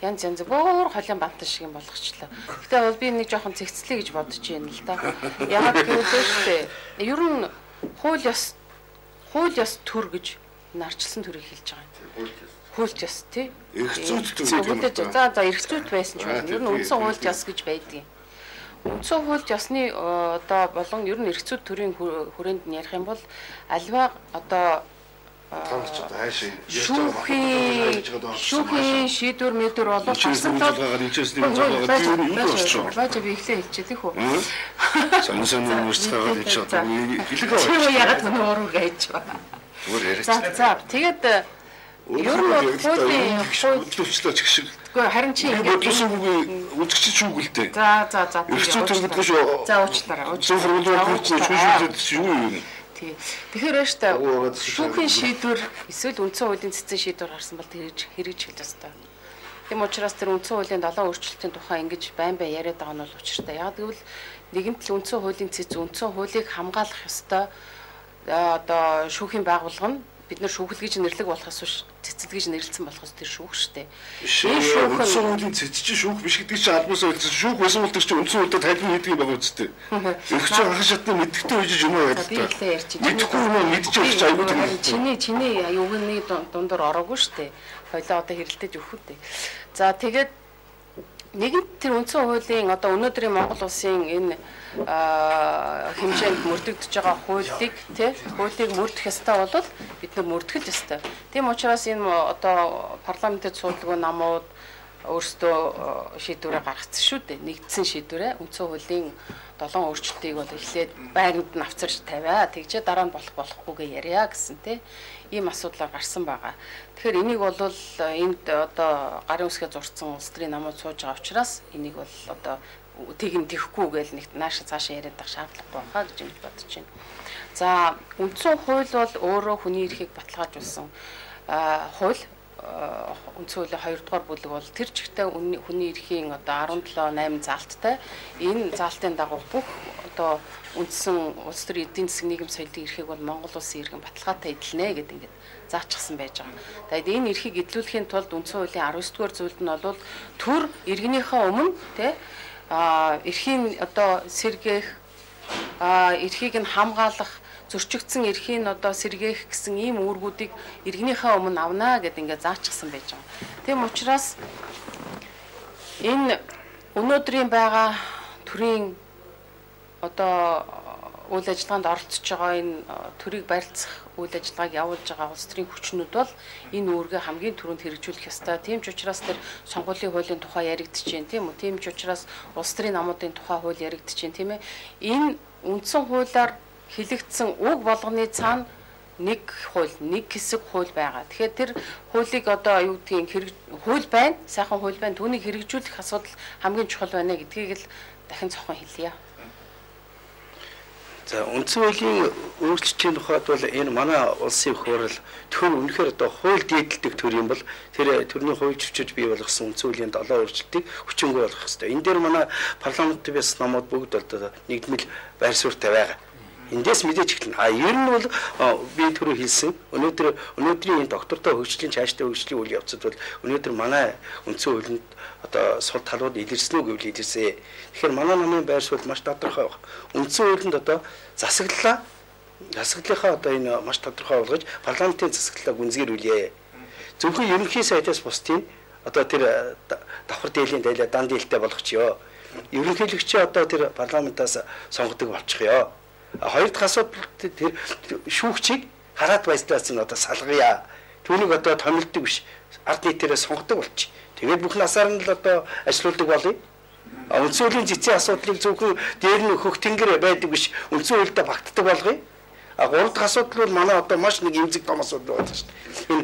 янз бүр холын бантан шиг юм болгочлаа. Гэтэ бол би нэг жоохон цэгцлээ гэж бодож байна л да. Ягаад гэвэл шүү дээ. Ер нь хууль ёс төр гэж нарчилсан төрийг хэлж байгаа юм. Хууль ёс тий. За эрхцүүд байсан ч байна. Ер нь үндсэн хууль ёс гэж байдгийг. Үндсэн хууль ёсны одоо болон ер нь эрхцүүд төрийн хүрээнд нь ярих юм бол альва одоо шүүхийн шийдвэр мэдвэр болов гарсан тул бааж би ихлэ хэлчихлээ хөө. Сонсон өөрсдөө хэлж байгаа. Хэлэгээ ягаад нэг уруу гэж байна. За тэгээд ер нь хуулийн хөдөлгөчлөө ч гэх шиг. Гэхдээ харин чи ингэ үзэгч шүү гэлтэй. За. Эрхцүүд гэдэг шүү. За уучлаарай. Тэгэхээр штэ шүүхийн шийдвэр эсвэл үндсэн хуулийн цэцэн шийдвэр гарсан бол тэр хэрэгж хэлж өстой. Тийм учраас тэр үндсэн хуулийн 7 өөрчлөлтийн тухай ингэж байн яриад байгаа нь бол учиртай. Яг гэвэл нэгэнт л үндсэн хуулийн үндсэн хуулийг хамгаалах ёстой одоо шүүхийн байгууллага нь бид нар шүүхэл гэж нэрлэг болохоос биш цэцэл гэж нэрлэлсэн болохоос тэр шүүх штэ. Үндсэн хуулийн цэцэл шүүх биш гэдэг чинь алмаас ойлсон шүүх байсан бол тэр чинь үндсэн хуульд тайлбар хийдэг юм байгаа үсттэй. Их ч анхан шатны мэддэгтэй үжиж юм аа гэдэг. Мэдхгүй юм мэдчихэж аюул тийм. Чиний аюуны дундор ороогүй штэ. Хойлоо одоо хэрэлдэж өгөх үү. За тэгээд нэгэнт тэр үндсэн хуулийн одоо өнөөдрийн Монгол улсын энэ хэмжээнд мөрдөгдөж байгаа хуулийг хуулийг мөрдөх ёстой бол бид нар мөрдөх л ёстой. Тийм учраас энэ одоо парламентэд суудлага намууд өөрсдөө шийдвэрээ гаргацсан шүү дээ. Нэгдсэн шийдвэрээ үндсэн хуулийн 7 өөрчлөлтийг бол эхлээд байранд нь авчирч тавиа. Тэгжээ дараа нь болохгүйгээ яриа гэсэн ийм асуудлаар гарсан байгаа. Тэгэхээр энийг бол энд одоо гарын үсгээ зурцсан улс төрийн намууд сууж байгаа учраас энийг бол одоо тэгэхгүй гэж нэг нааш цаашаа яриад байх шаардлагагүй байхаа гэж бодож байна. За үндсэн хууль бол өөрөө хүний эрхийг баталгаажуулсан хууль. Үндсэн хуулийн 2 дугаар бүлэг бол тэр чигтээ хүний эрхийн одоо 17-8 заалттай. Энэ заалтын дагуу бүх одоо үндсэн улс төрийн эдийн засаг нийгэм соёлын эрхийг бол Монгол улсын иргэн баталгаатай эдэлнэ гэдэг ингээд заачсан байж байгаа. Тэгээд энэ эрхийг эдлүүлэхийн тулд үндсэн хуулийн 19 дугаар зүйлд нь бол төр иргэнийхээ өмнө эрхийн одоо сэргээх эрхийг нь хамгаалах зөрчигдсөн эрхийн одоо сэргээх гэсэн ийм үүргүүдийг иргэнийхээ өмнө авнаа гэдээ ингээд заачсан байж байгаа. Тийм учраас энэ өнөөдрийн байгаа төрийн одоо үйл ажиллагаанд оролцож байгаа энэ төрийг барилцах үйл ажиллагааг явуулж байгаа улс төрийн хүчнүүд бол энэ үүргээ хамгийн түрүүнд хэрэгжүүлэх ёстой. Тийм ч учраас тэр сонгуулийн хуулийн тухай яригдчихээн тийм үү? Тийм ч учраас улс төрийн намуудын тухай хууль яригдчихээн тийм ээ. Энэ үндсэн хуулиар хэлэгдсэн үг болгоны цаана нэг хууль, нэг хэсэг хууль байгаа. Тэгэхээр тэр хуулийг одоо юу гэдгийг хууль байна, сайхан хууль байна. Түүнийг хэрэгжүүлэх асуудал хамгийн чухал байна гэдгийг л дахин цохон хэлье. За үндсэн хуулийн өөрчлөлтийн тухайд бол энэ манай улсын хурал төр үнэхээр одоо хууль дээдэлдэг төр юм бол тэр төрний хууль зөрчиж бий болгосон үндсэн хуулийн 7 өөрчлөлтийг хүчингүй болгох хэрэгтэй. Энэ дээр манай парламентын бяс намууд бүгд одоо нэгдмэл байр суурьтай байгаа. Эндээс мэдээж эхэлнэ. Ер нь бол би түрүү хэлсэн. Өнөөдрийн энэ доктортой хөгжлийн цаашдаа хөгжлийн үйл явцад бол өнөөдөр манай үндсэн хуулинд одоо сул талууд илэрсэн үү гэвэл илэрсэн. Тэгэхээр манай намын байр суурь маш тодорхой байна. Үндсэн хуулинд одоо засаглалынхаа одоо энэ маш тодорхой болгож парламентын засаглалаа гүнзгийрүүлье. Зөвхөн ерөнхий сайдаас бусдын одоо тэр давхар дээлийн дайлаа дан дээлтэй болгочихё. Ерөнхийлөгчөө одоо тэр парламентаас сонгодог болчихё. Хоёр дахь асуудал тэр шүүгчийг хараат байдлаас нь одоо салгая. Түүнийг одоо томилдог биш. Ард нийтээрээ сонгодог болчих. Тэгээд бүх насаар нь л одоо ажилуулдаг болъё. Үндсэн хуулийн цэцгийн асуудлыг зөвхөн дээр нь хөх тэнгэр байдаг биш. Үндсэн хуультай багтдаг болгоё. Гурав дахь асуудал бол манай одоо маш нэг эмзэг том асуудал байна шүү дээ. Энэ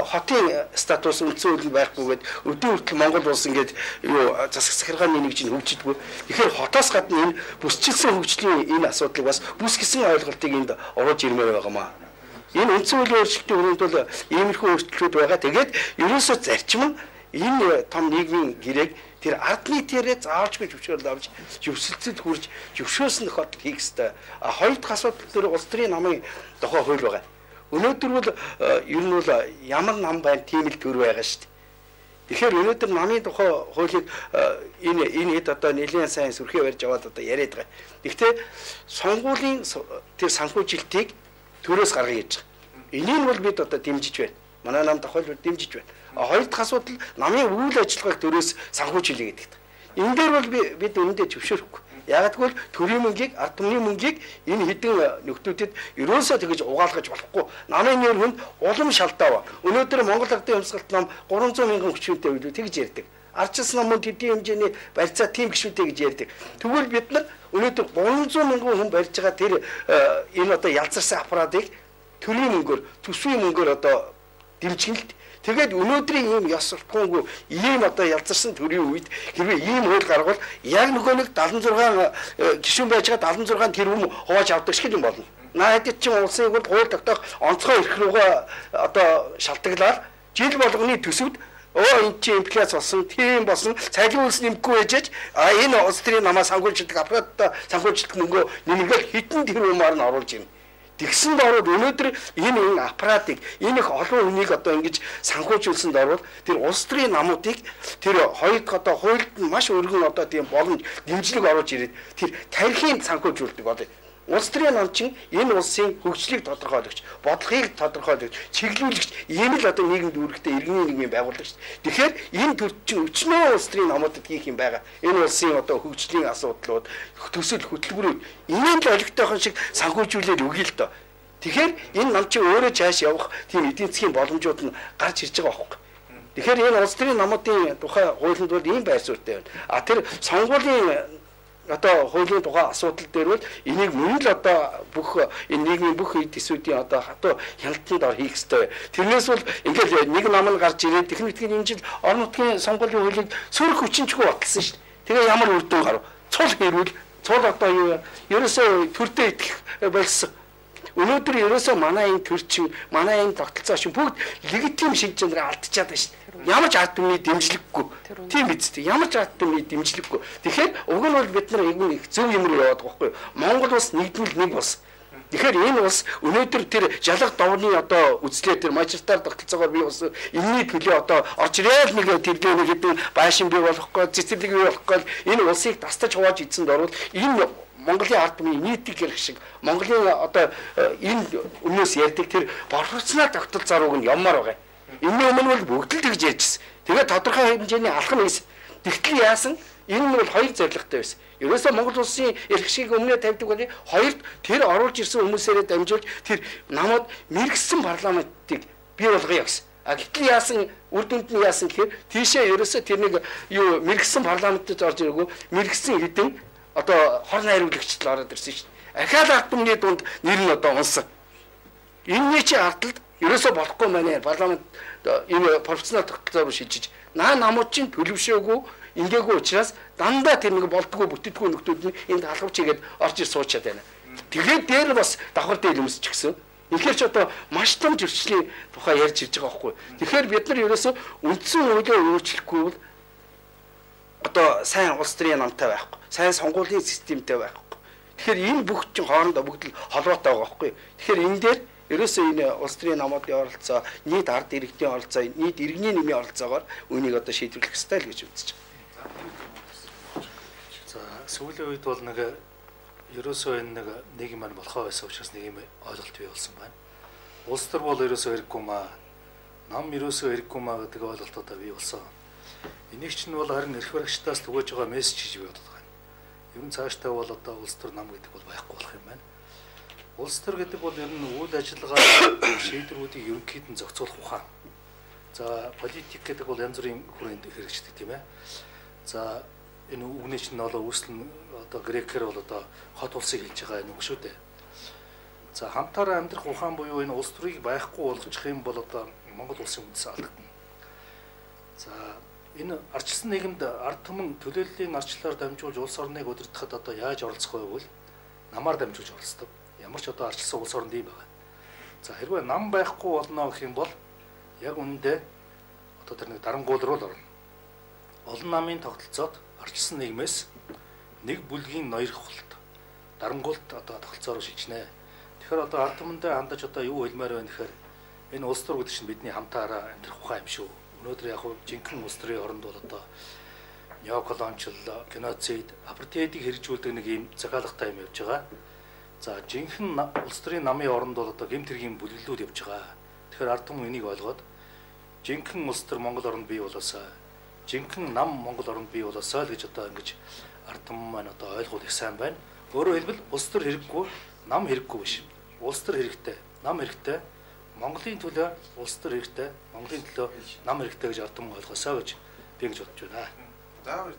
хотын статус үндсэн хуулинд байхгүйгээд өдөө хүртэл Монгол улс ингээд юу засаг захиргааны нэг чинь хөгжидгүй. Тэгэхээр хотоос гадна энэ бүсчилсэн хөгжлийн энэ асуудлыг бас бүс гэсэн ойлголтыг энд оруулж ирмээр байгаамаа. Энэ үндсэн хуулийн өөрчлөлтийн хүрээнд бол иймэрхүү өөрчлөлтүүд байгаа. Тэгээд ерөөсөө зарчим нь энэ том нийгмийн гэрээг тэр ард нийтээрээ заавалжгүй зөвшөөрөл авч зөвсөлтөд хүрж зөвшөөрсөн тохиолдолд хийх ёстой. Хоёр дахь асуудал дээр улс төрийн намын тухай хууль байгаа. Өнөөдөр бол ер нь бол ямар нам байна тийм л төр байгаа шүү дээ. Тэгэхээр өнөөдөр намын тухай хуулийг энэ хэд одоо нэлээд сайн сүрхий барьж аваад одоо яриад байгаа. Гэхдээ сонгуулийн тэр санхүүжилтийг төрөөс гаргая гэж байгаа. Энийг бол бид одоо дэмжиж байна. Манай нам тухай хууль дэмжиж байна. Хоёр дахь асуудал намын үйл ажиллагааг төрөөс санхүүжүүлээ гэдэг. Энэ дээр бол бид үүндээ зөвшөөрөхгүй. Яг гэвэл төрийн мөнгийг, ард түмний мөнгийг энэ хэдэн нөхдүүдэд ерөөсөө тэгэж угаалгаж болохгүй. Намын нэр хүнд улам шалтгаав. Өнөөдөр Монгол Ардын Амьсгалт нам 300 мянган хүчтэй үйлдэл тэгж ярьдаг. Ардчилсан намууд хэдийн хэмжээний барьцаа тийм гişүнтэй гэж ярьдаг. Тэгвэл бид нар өнөөдөр 300 мянган хүн барьж байгаа тэр энэ одоо ялцарсан аппаратыг төрийн мөнгөөр, төсвийн мөнгөөр одоо дэмжигнэлт. Тэгээд өнөөдрийн ийм ёс суртахуунгүй ийм одоо ялцарсан төрийн үед хэрвээ ийм хууль гаргавал яг нөгөө нэг 76 гишүүн байж байгаа 76 тэрбум хувааж авдаг шиг юм болно. Наадад чинь улсын хууль тогтоох онцгой эрх рүүгээ одоо шалтгаалаад жил болгоны төсөвд энэ чинь инфляц болсон, тийм болсон, цалин үйлс нэмэхгүй байжээж энэ улс төрийн намаа санхүүжилт аппараттай санхүүжилт мөнгөө нэмэгдэл хэдэн тэрбумаар нь оруулж байна. Тэгсэн дороо өнөөдөр энэ аппаратыг энэ их олон хүнийг одоо ингэж санхүүжүүлсэн дороо тэр улс төрийн намуудыг тэр хоёр одоо хуульд маш өргөн одоо тийм боломж дэмжлэг оруулж ирээд тэр тарихын санхүүжүүлдэг болоо. Улс төрийн нам чинь энэ улсын хөгжлийг тодорхойлогч, бодлогыг тодорхойлогч, чиглүүлэгч ийм л одоо нийгэмд үүрэгтэй иргэний нийгмийн байгууллагч. Тэгэхээр энэ төр чинь өчнөө улс төрийн намуудад хийх юм байгаа. Энэ улсын одоо хөгжлийн асуудлууд, төсөл хөтөлбөрүүд ийм л олигтойхон шиг санхүүжүүлээд өгье л доо. Тэгэхээр энэ нам чинь өөрөө цааш явах тийм эдийн засгийн боломжууд нь гарч ирж байгаа байхгүй. Тэгэхээр энэ улс төрийн намуудын тухай хуулинд бол ийм байр суурьтай байна. Тэр сонгуулийн одоо хуулийн тухай асуудал дээр бол энийг мөн л одоо бүх энэ нийгмийн бүх эдисүүдийн одоо хатуу хяналтанд ор хийх ёстой. Тэрнээс бол ингээл нэг нам нь гарч ирээд техникийн энэ жил орон нутгийн сонгуулийн хуулийг сөрөх хүчинчгүй баталсан шүү дээ. Тэгээ ямар үр дүн гарав? Цул хэрүүл цул одоо юу ерөөсөө төрдөө идэх болсон. Өнөөдөр ерөөсөө манай энэ төрчин, манай энэ тогтолцоо шин бүгд легитим шинж чанараа алдчихад байна шүү дээ. Ямар ч ард түмний дэмжлэггүй. Тийм биз дээ. Ямар ч ард түмний дэмжлэггүй. Тэгэхээр уг нь бол бид нар их зөв юм руу яваад байгаа байхгүй юу? Монгол улс нэгдвэл нэг улс. Тэгэхээр энэ улс өнөөдөр тэр жалах довны одоо үзлээ тэр мажоритар тогтолцоогоор бий болсон энэний төлөө одоо орж ирээд нэг тэрлээ нэг хэдэн байшин бий болохгүй, цэцэрлэг бий болохгүй энэ улсыг тастаж хувааж идсэнд орвол энэ Монголын ард түмний нийтийг ярих шиг Монголын одоо энэ өмнөөс ярьдаг тэр боловсролцоо тогтолцоо рууг нь явмаар байгаа. Энэ өмнө бол бүгд л тэгж ярьжсэн. Тэгээд тодорхой хэмжээний алхам хийсэн. Тэгтэл яасан? Энэ нь бол хоёр зорилготой байсан. Ерөөсөө Монгол улсын эрх шиг өмнө тавьдаг бол хоёрт тэр оруулж ирсэн хүмүүсээрээ дамжуулж тэр намууд мэрэгсэн парламентыг бий болгоё гэсэн. А гэтэл яасан үр дүнд нь яасан гэхээр тийшээ ерөөсөө тэр нэг юу мэрэгсэн парламентд орж ирээгүй мэрэгсэн хэдэн одоо хор найруулагчд л ороод ирсэн шүү дээ. Ахаал ард түмний дунд нэр нь одоо унсан. Энэний чи ардталд ерөөсөө болохгүй мэнэ парламент энэ профессионал тогтолцоор шилжиж намууд чинь төлөвшөөгүй ингээгүй учраас дандаа тэр нэг болдгоо бүтэдгүү нөхдүүд нь энд халахвч игээд орж ир суучаад байна. Тэгээд дээр бас давхар дээр өмсч гисэн. Тэгэхээр ч одоо маш том зөрчлийн тухай ярьж ирж байгаа байхгүй. Тэгэхээр бид нар ерөөсөө үндсэн хуулийг өөрчлөхгүй бол одоо сайн улс төрийн намтай байхгүй. Сайн сонгуулийн системтэй байхгүй. Тэгэхээр энэ бүх чинь хоорондоо бүгд л холбоотой байгаа байхгүй. Тэгэхээр энэ дээр ерөөсөө энэ улс төрийн намуудын оролцоо, нийт ард иргэдийн оролцоо, нийт иргэний нэмийн оролцоогоор үнийг одоо шийдвэрлэх ёстой л гэж үзэж байна. За сүүлийн үед бол нэг ерөөсөө энэ нэг нийгэм маань болохоо байсан учраас нэг юм ойлголт бий болсон байна. Улс төр бол ерөөсөө хэрэггүй маа. Нам ерөөсөө хэрэггүй маа гэдэг ойлголтоо бий болсон. Энийг чинь бол харин эрх баригчдаас түгэж байгаа мессеж гэж би боддог байна. Ер нь цаашдаа бол одоо улс төр нам гэдэг бол байхгүй болох юм байна. Улс төр гэдэг бол ер нь үйл ажиллагаа шийдвэрүүдийг ерөнхийд нь зохицуулах ухаан. За политик гэдэг бол янз бүрийн хүрээнд хэрэгждэг тийм ээ. За энэ үгний чинь бол үүсэл нь одоо грекээр бол одоо хот улсыг хэлж байгаа юм шүү дээ. За хамтаараа амьдрах ухаан буюу энэ улс төрийг байхгүй болгочих юм бол одоо Монгол улсын үндэс алдагдана. За энэ арчилсан нийгэмд ард түмэн төлөөллийн арчлаар дамжуулж улс орныг удирдахад одоо яаж оролцох вэ гэвэл намаар дамжуулж оролцдог. Ямар ч одоо арчилсан улс орнд ийм байгаа. За хэрвээ нам байхгүй болно гэх юм бол яг үүндээ одоо тэр нэг дарангуул руу орно. Олон намын тогтолцоод арчилсан нийгмээс нэг бүлгийн ноёрх болт дарангуулт одоо тогтолцоор шилжнэ. Тэгэхээр одоо ард түмэндээ хандаж одоо юу хэлмээр байна гэхээр энэ улс төр гэдэг чинь бидний хамтаараа амьдрах ухаан юм шүү. Өнөөдөр яг жинхэнэ улс төрийн оронд бол одоо неоколониал, геноцид, апартеидыг хэрэгжүүлдэг нэг юм захиалгатай юм явж байгаа. За жинхэнэ улс төрийн намын оронд бол одоо гэмт хэргийн бүлэглүүд явж байгаа. Тэгэхээр ард түмэн энийг ойлгоод жинхэнэ улс төр Монгол оронд бий болоосаа, жинхэнэ нам Монгол оронд бий болоосаа л гэж одоо ингэж ард түмэн маань одоо ойлгох их сайн байна. Өөрөөр хэлбэл улс төр хэрэггүй, нам хэрэггүй биш. Улс төр хэрэгтэй, нам хэрэгтэй. Монголын төлөө улс төр хэрэгтэй, Монголын төлөө нам хэрэгтэй гэж ард түмэн ойлгосоо гэж би ингэж бодож байна. За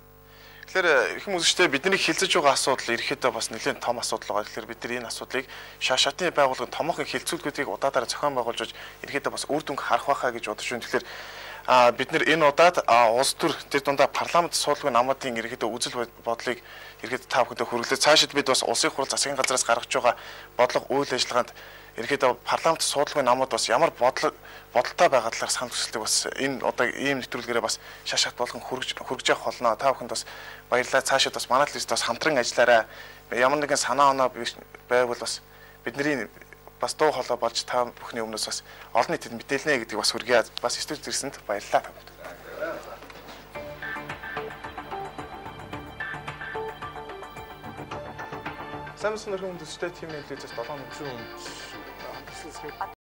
тэгэхээр их хүмүүстэй бидний хилцэж байгаа асуудал ерөөхдөө бас нэлээд том асуудал байгаа. Тэгэхээр бид энэ асуудлыг шатны байгууллагын томоохон хилцүүлгүүдийг удаадаар зохион байгуулж ерөөхдөө бас үр дүнг харах байхаа гэж бодож байна. Тэгэхээр бид нэр энэ удаад улс төр тэр дундаа парламент суулгын намуудын ерөөхдөө үзэл бодлыг ерөөхдөө та бүхэндээ хүргэлээ. Цаашид бид бас улсын хурал засгийн газраас гаргаж байгаа бодлого үйл ажиллагаанд ерөөхдөө парламент суулгын намууд бас ямар бодолтой байгаа талаар санал хүсэлтийг бас энэ одоо ийм нэвтрүүлгээрээ бас шашаат болгон хөргөж явах болно. Та бүхэнд бас баярлалаа. Цаашид бас манай телевизд бас хамтран ажиллаарай. Ямар нэгэн санаа оноо байвал бас бидний бас дуу хоолой болж та бүхний өмнөөс бас олон нийтэд мэдээлнэ гэдгийг бас хүргэе. Бас студид ирсэнд баярлалаа. Самсон нөхөн дэстэй тим нөлөөс 7 өдрийн өмнө